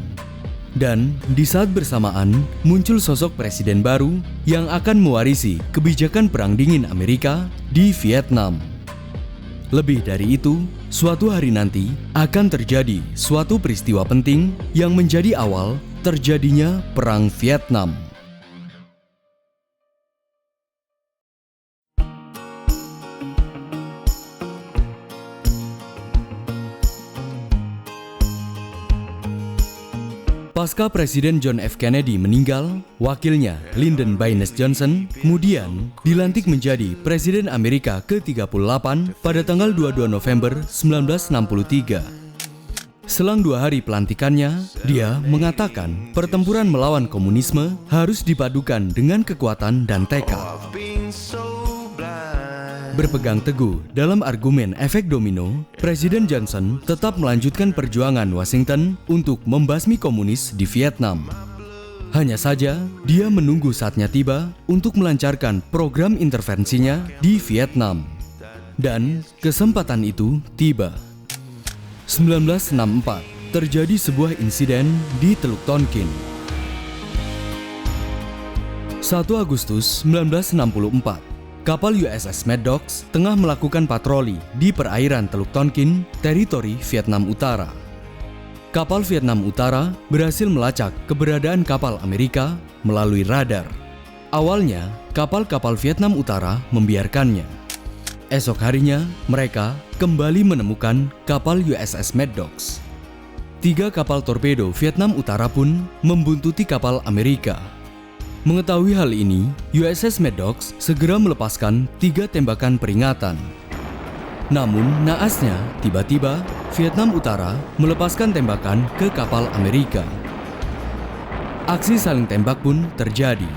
Speaker 1: Dan di saat bersamaan muncul sosok presiden baru yang akan mewarisi kebijakan Perang Dingin Amerika di Vietnam. Lebih dari itu, suatu hari nanti akan terjadi suatu peristiwa penting yang menjadi awal terjadinya Perang Vietnam. Pasca Presiden John F. Kennedy meninggal, wakilnya Lyndon Baines Johnson kemudian dilantik menjadi Presiden Amerika ke-38 pada tanggal 22 November 1963. Selang 2 hari pelantikannya, dia mengatakan pertempuran melawan komunisme harus dipadukan dengan kekuatan dan tekad. Berpegang teguh dalam argumen efek domino, Presiden Johnson tetap melanjutkan perjuangan Washington untuk membasmi komunis di Vietnam. Hanya saja, dia menunggu saatnya tiba untuk melancarkan program intervensinya di Vietnam. Dan kesempatan itu tiba. 1964, terjadi sebuah insiden di Teluk Tonkin. 1 Agustus 1964, kapal USS Maddox tengah melakukan patroli di perairan Teluk Tonkin, teritori Vietnam Utara. Kapal Vietnam Utara berhasil melacak keberadaan kapal Amerika melalui radar. Awalnya, kapal-kapal Vietnam Utara membiarkannya. Esok harinya, mereka kembali menemukan kapal USS Maddox. 3 kapal torpedo Vietnam Utara pun membuntuti kapal Amerika. Mengetahui hal ini, USS Maddox segera melepaskan 3 tembakan peringatan. Namun, naasnya, tiba-tiba Vietnam Utara melepaskan tembakan ke kapal Amerika. Aksi saling tembak pun terjadi,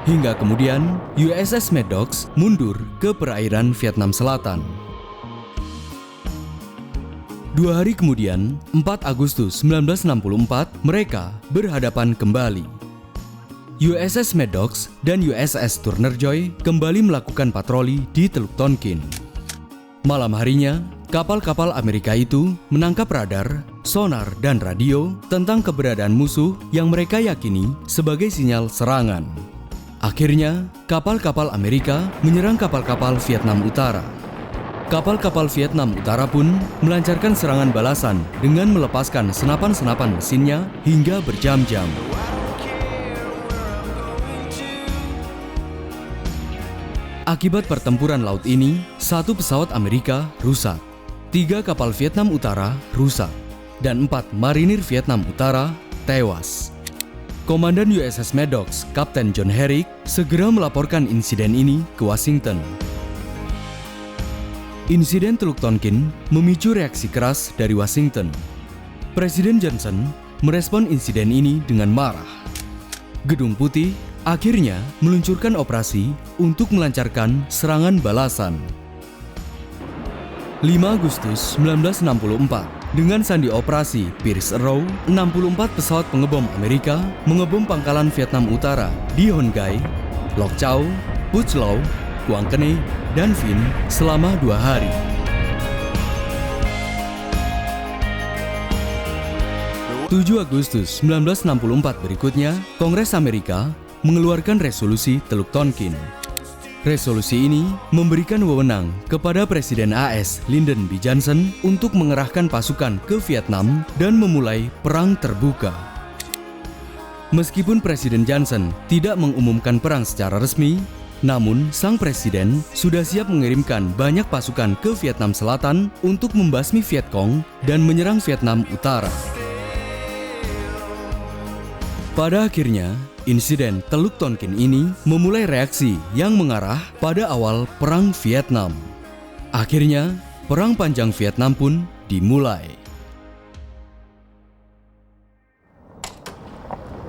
Speaker 1: hingga kemudian USS Maddox mundur ke perairan Vietnam Selatan. 2 hari kemudian, 4 Agustus 1964, mereka berhadapan kembali. USS Maddox dan USS Turner Joy kembali melakukan patroli di Teluk Tonkin. Malam harinya, kapal-kapal Amerika itu menangkap radar, sonar, dan radio tentang keberadaan musuh yang mereka yakini sebagai sinyal serangan. Akhirnya, kapal-kapal Amerika menyerang kapal-kapal Vietnam Utara. Kapal-kapal Vietnam Utara pun melancarkan serangan balasan dengan melepaskan senapan-senapan mesinnya hingga berjam-jam. Akibat pertempuran laut ini, 1 pesawat Amerika rusak, 3 kapal Vietnam Utara rusak, dan 4 marinir Vietnam Utara tewas. Komandan USS Maddox, Kapten John Herrick, segera melaporkan insiden ini ke Washington. Insiden Teluk Tonkin memicu reaksi keras dari Washington. Presiden Johnson merespon insiden ini dengan marah. Gedung Putih akhirnya meluncurkan operasi untuk melancarkan serangan balasan. 5 Agustus 1964, dengan sandi operasi Pierce Arrow, 64 pesawat pengebom Amerika mengebom pangkalan Vietnam Utara di Hon Gai, Lok Chau, Puch Lau, Quang Kene, dan Vinh selama 2 hari. (7 Agustus 1964 berikutnya, Kongres Amerika mengeluarkan resolusi Teluk Tonkin. Resolusi ini memberikan wewenang kepada Presiden AS Lyndon B. Johnson untuk mengerahkan pasukan ke Vietnam dan memulai perang terbuka. Meskipun Presiden Johnson tidak mengumumkan perang secara resmi, namun sang presiden sudah siap mengirimkan banyak pasukan ke Vietnam Selatan untuk membasmi Vietcong dan menyerang Vietnam Utara. Pada akhirnya, Insiden Teluk Tonkin ini memulai reaksi yang mengarah pada awal Perang Vietnam. Akhirnya, Perang Panjang Vietnam pun dimulai.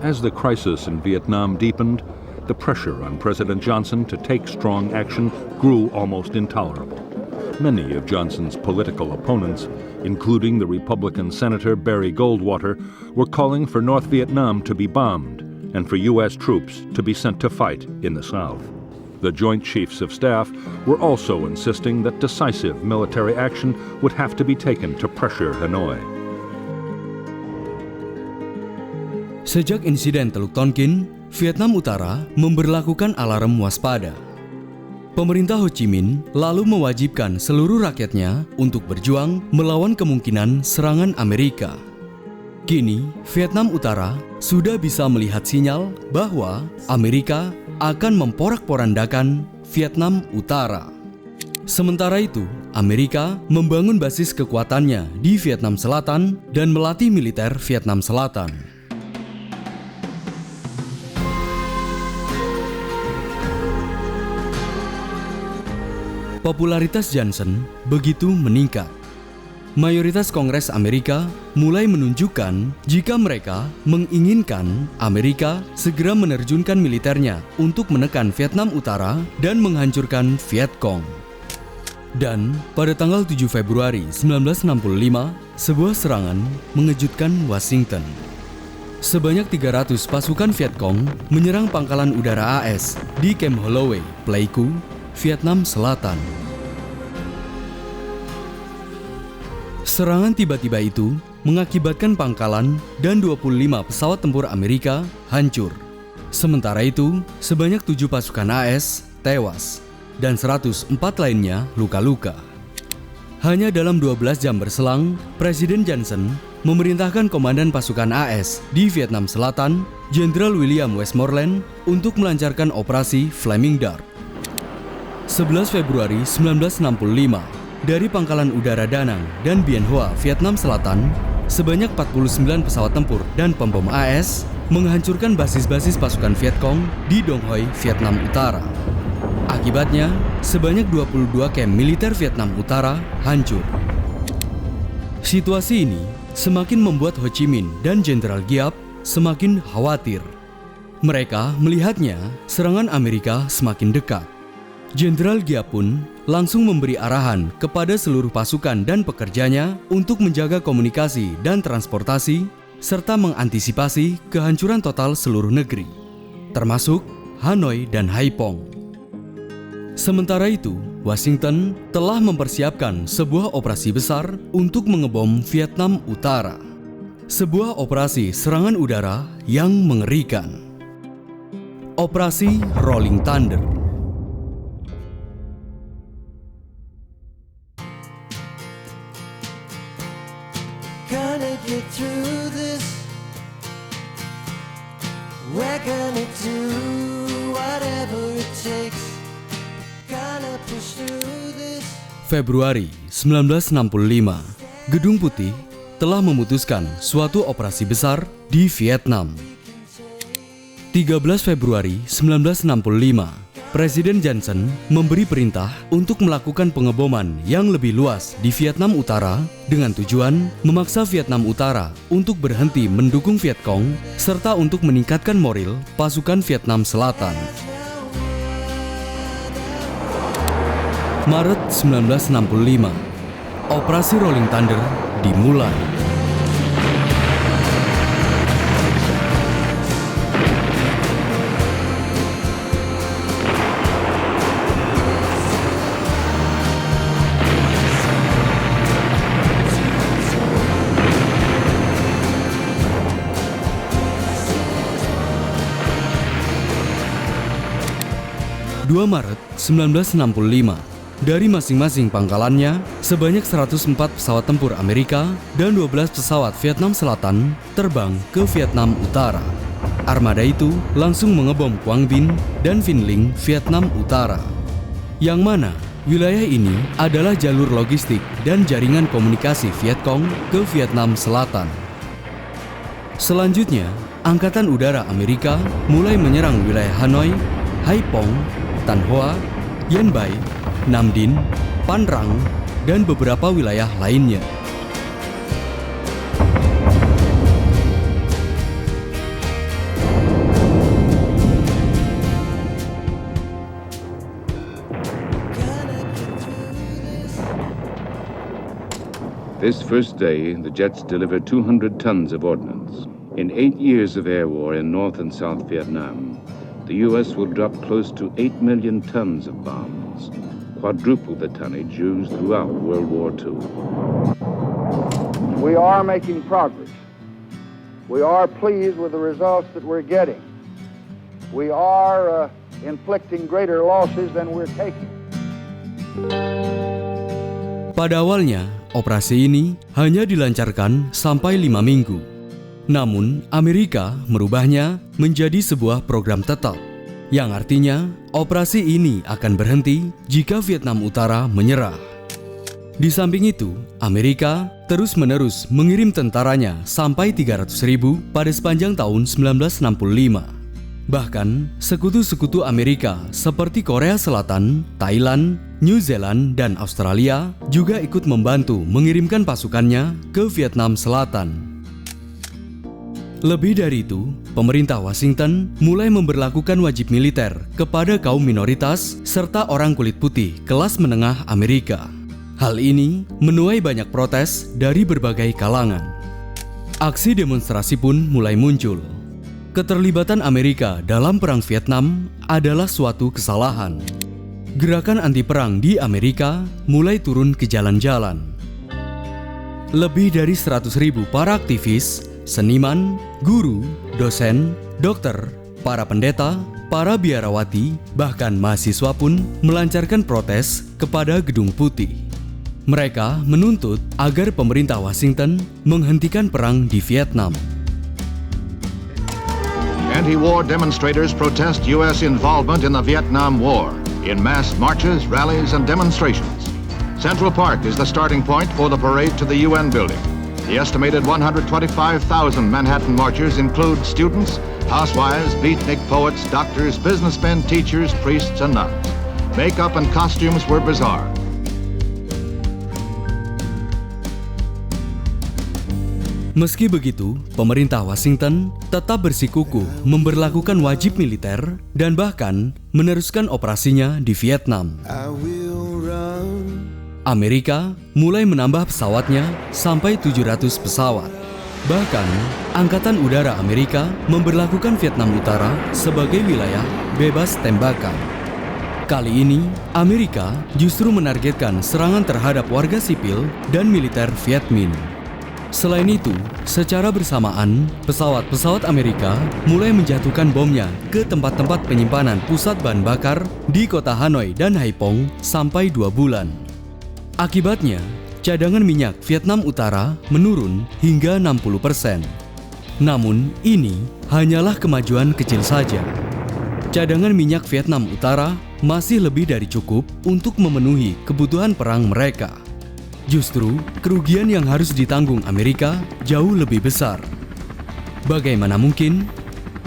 Speaker 10: As the crisis in Vietnam deepened, the pressure on President Johnson to take strong action grew almost intolerable. Many of Johnson's political opponents, including the Republican Senator Barry Goldwater, were calling for North Vietnam to be bombed and for U.S. troops to be sent to fight in the South. The Joint Chiefs of Staff were also insisting that decisive military action would have to be taken to pressure Hanoi.
Speaker 1: Sejak insiden Teluk Tonkin, Vietnam Utara memberlakukan alarm waspada. Pemerintah Ho Chi Minh lalu mewajibkan seluruh rakyatnya untuk berjuang melawan kemungkinan serangan Amerika. Kini, Vietnam Utara sudah bisa melihat sinyal bahwa Amerika akan memporak-porandakan Vietnam Utara. Sementara itu, Amerika membangun basis kekuatannya di Vietnam Selatan dan melatih militer Vietnam Selatan. Popularitas Johnson begitu meningkat. Mayoritas Kongres Amerika mulai menunjukkan jika mereka menginginkan Amerika segera menerjunkan militernya untuk menekan Vietnam Utara dan menghancurkan Viet Cong. Dan pada tanggal 7 Februari 1965, sebuah serangan mengejutkan Washington. Sebanyak 300 pasukan Viet Cong menyerang pangkalan udara AS di Camp Holloway, Pleiku, Vietnam Selatan. Serangan tiba-tiba itu mengakibatkan pangkalan dan 25 pesawat tempur Amerika hancur. Sementara itu, sebanyak 7 pasukan AS tewas dan 104 lainnya luka-luka. Hanya dalam 12 jam berselang, Presiden Johnson memerintahkan Komandan Pasukan AS di Vietnam Selatan, Jenderal William Westmoreland, untuk melancarkan operasi Flaming Dart. 11 Februari 1965, dari Pangkalan Udara Da Nang dan Bien Hoa, Vietnam Selatan, sebanyak 49 pesawat tempur dan pembom AS menghancurkan basis-basis pasukan Viet Cong di Dong Hoi, Vietnam Utara. Akibatnya, sebanyak 22 kamp militer Vietnam Utara hancur. Situasi ini semakin membuat Ho Chi Minh dan Jenderal Giap semakin khawatir. Mereka melihatnya serangan Amerika semakin dekat. Jenderal Giap pun langsung memberi arahan kepada seluruh pasukan dan pekerjanya untuk menjaga komunikasi dan transportasi, serta mengantisipasi kehancuran total seluruh negeri, termasuk Hanoi dan Haiphong. Sementara itu, Washington telah mempersiapkan sebuah operasi besar untuk mengebom Vietnam Utara. Sebuah operasi serangan udara yang mengerikan. Operasi Rolling Thunder.
Speaker 6: Gonna get through this. We're gonna do whatever it takes. Gonna push through this.
Speaker 1: Februari 1965, Gedung Putih telah memutuskan suatu operasi besar di Vietnam. 13 Februari 1965, Presiden Johnson memberi perintah untuk melakukan pengeboman yang lebih luas di Vietnam Utara dengan tujuan memaksa Vietnam Utara untuk berhenti mendukung Viet Cong serta untuk meningkatkan moral pasukan Vietnam Selatan. Maret 1965, Operasi Rolling Thunder dimulai. Maret 1965, dari masing-masing pangkalannya, sebanyak 104 pesawat tempur Amerika dan 12 pesawat Vietnam Selatan terbang ke Vietnam Utara. Armada itu langsung mengebom Quang Binh dan Vinh Linh, Vietnam Utara. Yang mana wilayah ini adalah jalur logistik dan jaringan komunikasi Viet Cong ke Vietnam Selatan. Selanjutnya, Angkatan Udara Amerika mulai menyerang wilayah Hanoi, Haiphong, Tan Hoa, Yen Bai, Nam Dinh, Phan Rang, dan beberapa wilayah lainnya.
Speaker 8: This first day, the jets delivered 200 tons of ordnance. In 8 years of air war in North and South Vietnam, the U.S. will drop close to 8 million tons of bombs, quadruple the tonnage used throughout World War II.
Speaker 2: We are making progress. We are pleased with the results that we're getting. We are inflicting greater losses than we're taking.
Speaker 1: Pada awalnya, operasi ini hanya dilancarkan sampai 5 minggu. Namun, Amerika merubahnya menjadi sebuah program tetap, yang artinya operasi ini akan berhenti jika Vietnam Utara menyerah. Di samping itu, Amerika terus-menerus mengirim tentaranya sampai 300.000 pada sepanjang tahun 1965. Bahkan, sekutu-sekutu Amerika seperti Korea Selatan, Thailand, New Zealand, dan Australia juga ikut membantu mengirimkan pasukannya ke Vietnam Selatan. Lebih dari itu, pemerintah Washington mulai memberlakukan wajib militer kepada kaum minoritas serta orang kulit putih kelas menengah Amerika. Hal ini menuai banyak protes dari berbagai kalangan. Aksi demonstrasi pun mulai muncul. Keterlibatan Amerika dalam Perang Vietnam adalah suatu kesalahan. Gerakan anti perang di Amerika mulai turun ke jalan-jalan. Lebih dari 100.000 para aktivis, seniman, guru, dosen, dokter, para pendeta, para biarawati, bahkan mahasiswa pun melancarkan protes kepada Gedung Putih. Mereka menuntut agar pemerintah Washington menghentikan perang di Vietnam.
Speaker 9: Anti-war demonstrators protest U.S. involvement in the Vietnam War in mass marches, rallies, and demonstrations. Central Park is the starting point for the parade to the UN building. The estimated 125,000 Manhattan marchers include students, housewives, beatnik poets, doctors, businessmen, teachers, priests, and nuns. Makeup and costumes were bizarre.
Speaker 1: Meski begitu, pemerintah Washington tetap bersikukuh memberlakukan wajib militer dan bahkan meneruskan operasinya di Vietnam. Amerika mulai menambah pesawatnya sampai 700 pesawat. Bahkan, Angkatan Udara Amerika memberlakukan Vietnam Utara sebagai wilayah bebas tembakan. Kali ini, Amerika justru menargetkan serangan terhadap warga sipil dan militer Viet Minh. Selain itu, secara bersamaan, pesawat-pesawat Amerika mulai menjatuhkan bomnya ke tempat-tempat penyimpanan pusat bahan bakar di kota Hanoi dan Haiphong sampai 2 bulan. Akibatnya, cadangan minyak Vietnam Utara menurun hingga 60%. Namun, ini hanyalah kemajuan kecil saja. Cadangan minyak Vietnam Utara masih lebih dari cukup untuk memenuhi kebutuhan perang mereka. Justru, kerugian yang harus ditanggung Amerika jauh lebih besar. Bagaimana mungkin?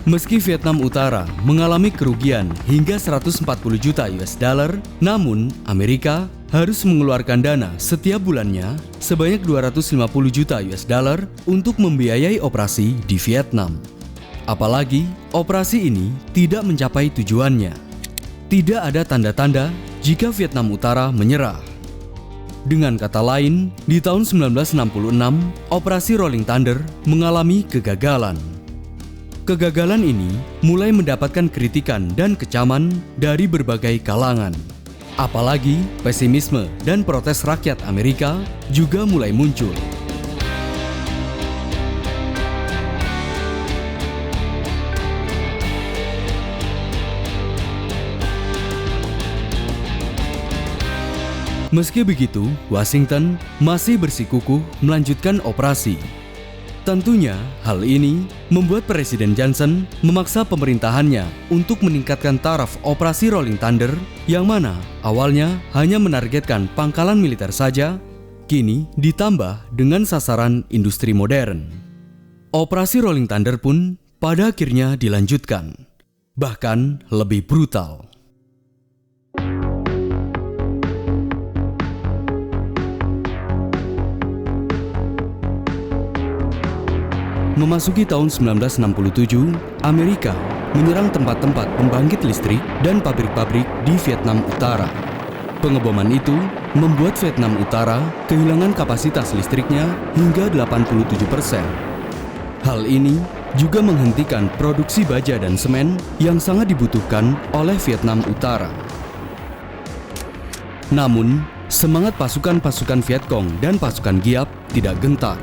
Speaker 1: Meski Vietnam Utara mengalami kerugian hingga 140 juta US dollar, namun Amerika harus mengeluarkan dana setiap bulannya sebanyak 250 juta US dollar untuk membiayai operasi di Vietnam. Apalagi, operasi ini tidak mencapai tujuannya. Tidak ada tanda-tanda jika Vietnam Utara menyerah. Dengan kata lain, di tahun 1966, operasi Rolling Thunder mengalami kegagalan. Kegagalan ini mulai mendapatkan kritikan dan kecaman dari berbagai kalangan. Apalagi, pesimisme dan protes rakyat Amerika juga mulai muncul. Meski begitu, Washington masih bersikukuh melanjutkan operasi. Tentunya, hal ini membuat Presiden Johnson memaksa pemerintahannya untuk meningkatkan taraf operasi Rolling Thunder yang mana awalnya hanya menargetkan pangkalan militer saja, kini ditambah dengan sasaran industri modern. Operasi Rolling Thunder pun pada akhirnya dilanjutkan, bahkan lebih brutal. Memasuki tahun 1967, Amerika menyerang tempat-tempat pembangkit listrik dan pabrik-pabrik di Vietnam Utara. Pengeboman itu membuat Vietnam Utara kehilangan kapasitas listriknya hingga 87%. Hal ini juga menghentikan produksi baja dan semen yang sangat dibutuhkan oleh Vietnam Utara. Namun, semangat pasukan-pasukan Vietcong dan pasukan Giap tidak gentar.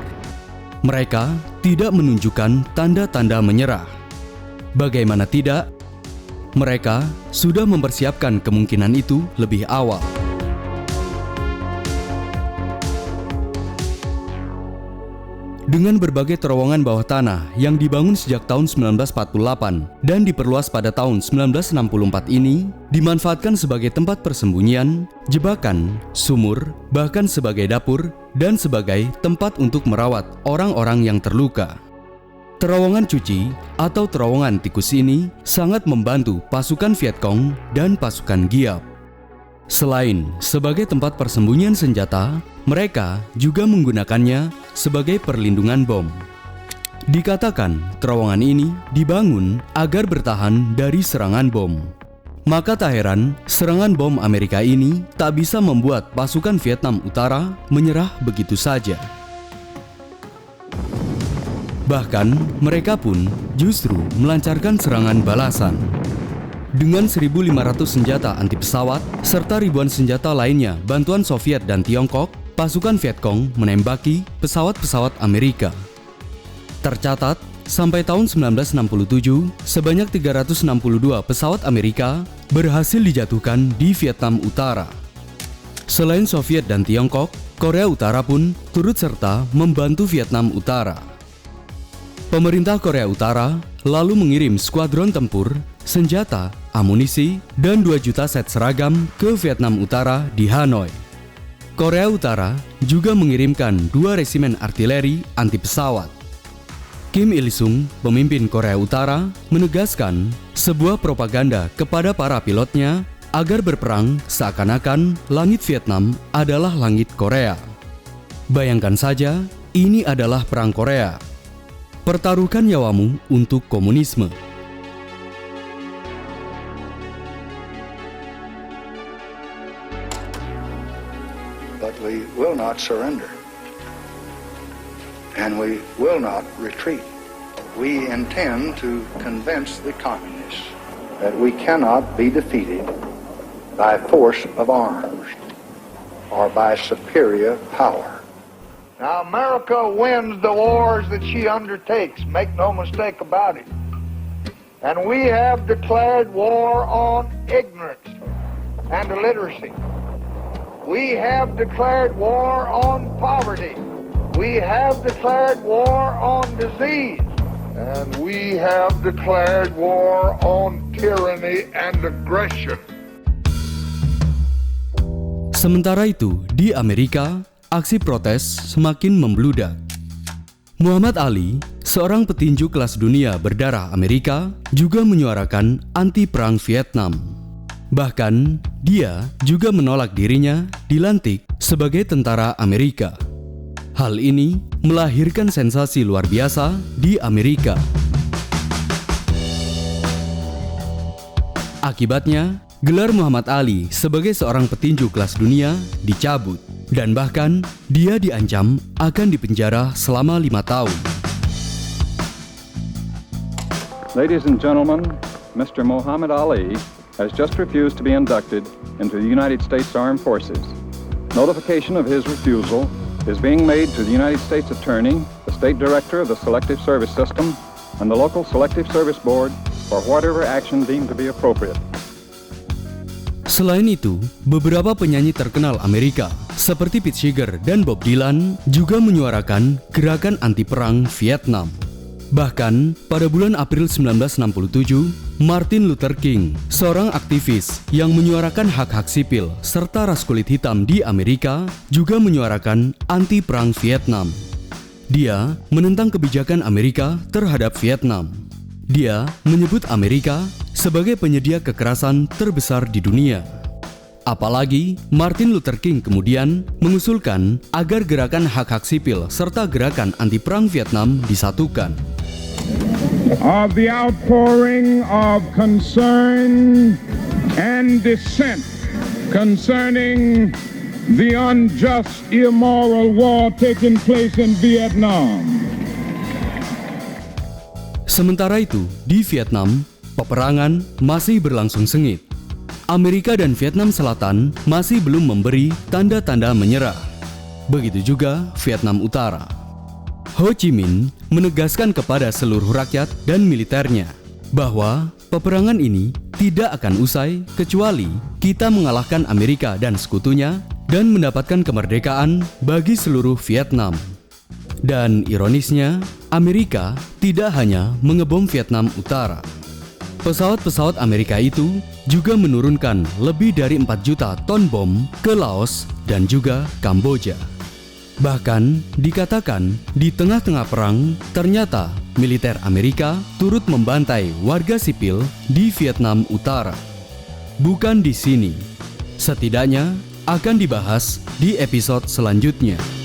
Speaker 1: Mereka tidak menunjukkan tanda-tanda menyerah. Bagaimana tidak, mereka sudah mempersiapkan kemungkinan itu lebih awal. Dengan berbagai terowongan bawah tanah yang dibangun sejak tahun 1948 dan diperluas pada tahun 1964 ini, dimanfaatkan sebagai tempat persembunyian, jebakan, sumur, bahkan sebagai dapur, dan sebagai tempat untuk merawat orang-orang yang terluka. Terowongan cuci atau terowongan tikus ini sangat membantu pasukan Vietcong dan pasukan Giap. Selain sebagai tempat persembunyian senjata, mereka juga menggunakannya sebagai perlindungan bom. Dikatakan terowongan ini dibangun agar bertahan dari serangan bom. Maka tak heran serangan bom Amerika ini tak bisa membuat pasukan Vietnam Utara menyerah begitu saja. Bahkan mereka pun justru melancarkan serangan balasan. Dengan 1.500 senjata anti pesawat serta ribuan senjata lainnya bantuan Soviet dan Tiongkok, pasukan Vietcong menembaki pesawat-pesawat Amerika. Tercatat, sampai tahun 1967, sebanyak 362 pesawat Amerika berhasil dijatuhkan di Vietnam Utara. Selain Soviet dan Tiongkok, Korea Utara pun turut serta membantu Vietnam Utara. Pemerintah Korea Utara lalu mengirim skuadron tempur, senjata, amunisi, dan 2 juta set seragam ke Vietnam Utara di Hanoi. Korea Utara juga mengirimkan 2 resimen artileri anti pesawat. Kim Il-sung, pemimpin Korea Utara, menegaskan sebuah propaganda kepada para pilotnya agar berperang seakan-akan langit Vietnam adalah langit Korea. Bayangkan saja, ini adalah perang Korea. Pertaruhkan nyawamu untuk komunisme.
Speaker 2: But we will not surrender. And we will not retreat. We intend to convince the communists that we cannot be defeated by force of arms or by superior power. Now, America wins the wars that she undertakes, make no mistake about it. And we have declared war on ignorance and illiteracy. We have declared war on poverty. We have declared war on disease. And we have declared war on tyranny and aggression.
Speaker 1: Sementara itu, di Amerika, aksi protes semakin membludak. Muhammad Ali, seorang petinju kelas dunia berdarah Amerika, juga menyuarakan anti-perang Vietnam. Bahkan, dia juga menolak dirinya dilantik sebagai tentara Amerika. Hal ini melahirkan sensasi luar biasa di Amerika. Akibatnya, gelar Muhammad Ali sebagai seorang petinju kelas dunia dicabut. Dan bahkan, dia diancam akan dipenjara selama 5 tahun.
Speaker 10: Ladies and gentlemen, Mr. Muhammad Ali has just refused to be inducted into the United States Armed Forces. Notification of his refusal is being made to the United States Attorney, the State Director of the Selective Service System, and the local Selective Service Board for whatever action deemed to be appropriate.
Speaker 1: Selain itu, beberapa penyanyi terkenal Amerika seperti Pete Seeger dan Bob Dylan juga menyuarakan gerakan anti-perang Vietnam. Bahkan, pada bulan April 1967, Martin Luther King, seorang aktivis yang menyuarakan hak-hak sipil serta ras kulit hitam di Amerika, juga menyuarakan anti-perang Vietnam. Dia menentang kebijakan Amerika terhadap Vietnam. Dia menyebut Amerika sebagai penyedia kekerasan terbesar di dunia. Apalagi Martin Luther King kemudian mengusulkan agar gerakan hak-hak sipil serta gerakan anti-perang Vietnam disatukan.
Speaker 12: Of the outpouring of concern and dissent concerning the unjust, immoral war taking place in Vietnam.
Speaker 1: Sementara itu, di Vietnam, peperangan masih berlangsung sengit. Amerika dan Vietnam Selatan masih belum memberi tanda-tanda menyerah. Begitu juga Vietnam Utara. Ho Chi Minh menegaskan kepada seluruh rakyat dan militernya bahwa peperangan ini tidak akan usai kecuali kita mengalahkan Amerika dan sekutunya dan mendapatkan kemerdekaan bagi seluruh Vietnam. Dan ironisnya, Amerika tidak hanya mengebom Vietnam Utara. Pesawat-pesawat Amerika itu juga menurunkan lebih dari 4 juta ton bom ke Laos dan juga Kamboja. Bahkan dikatakan di tengah-tengah perang, ternyata militer Amerika turut membantai warga sipil di Vietnam Utara. Bukan di sini. Setidaknya akan dibahas di episode selanjutnya.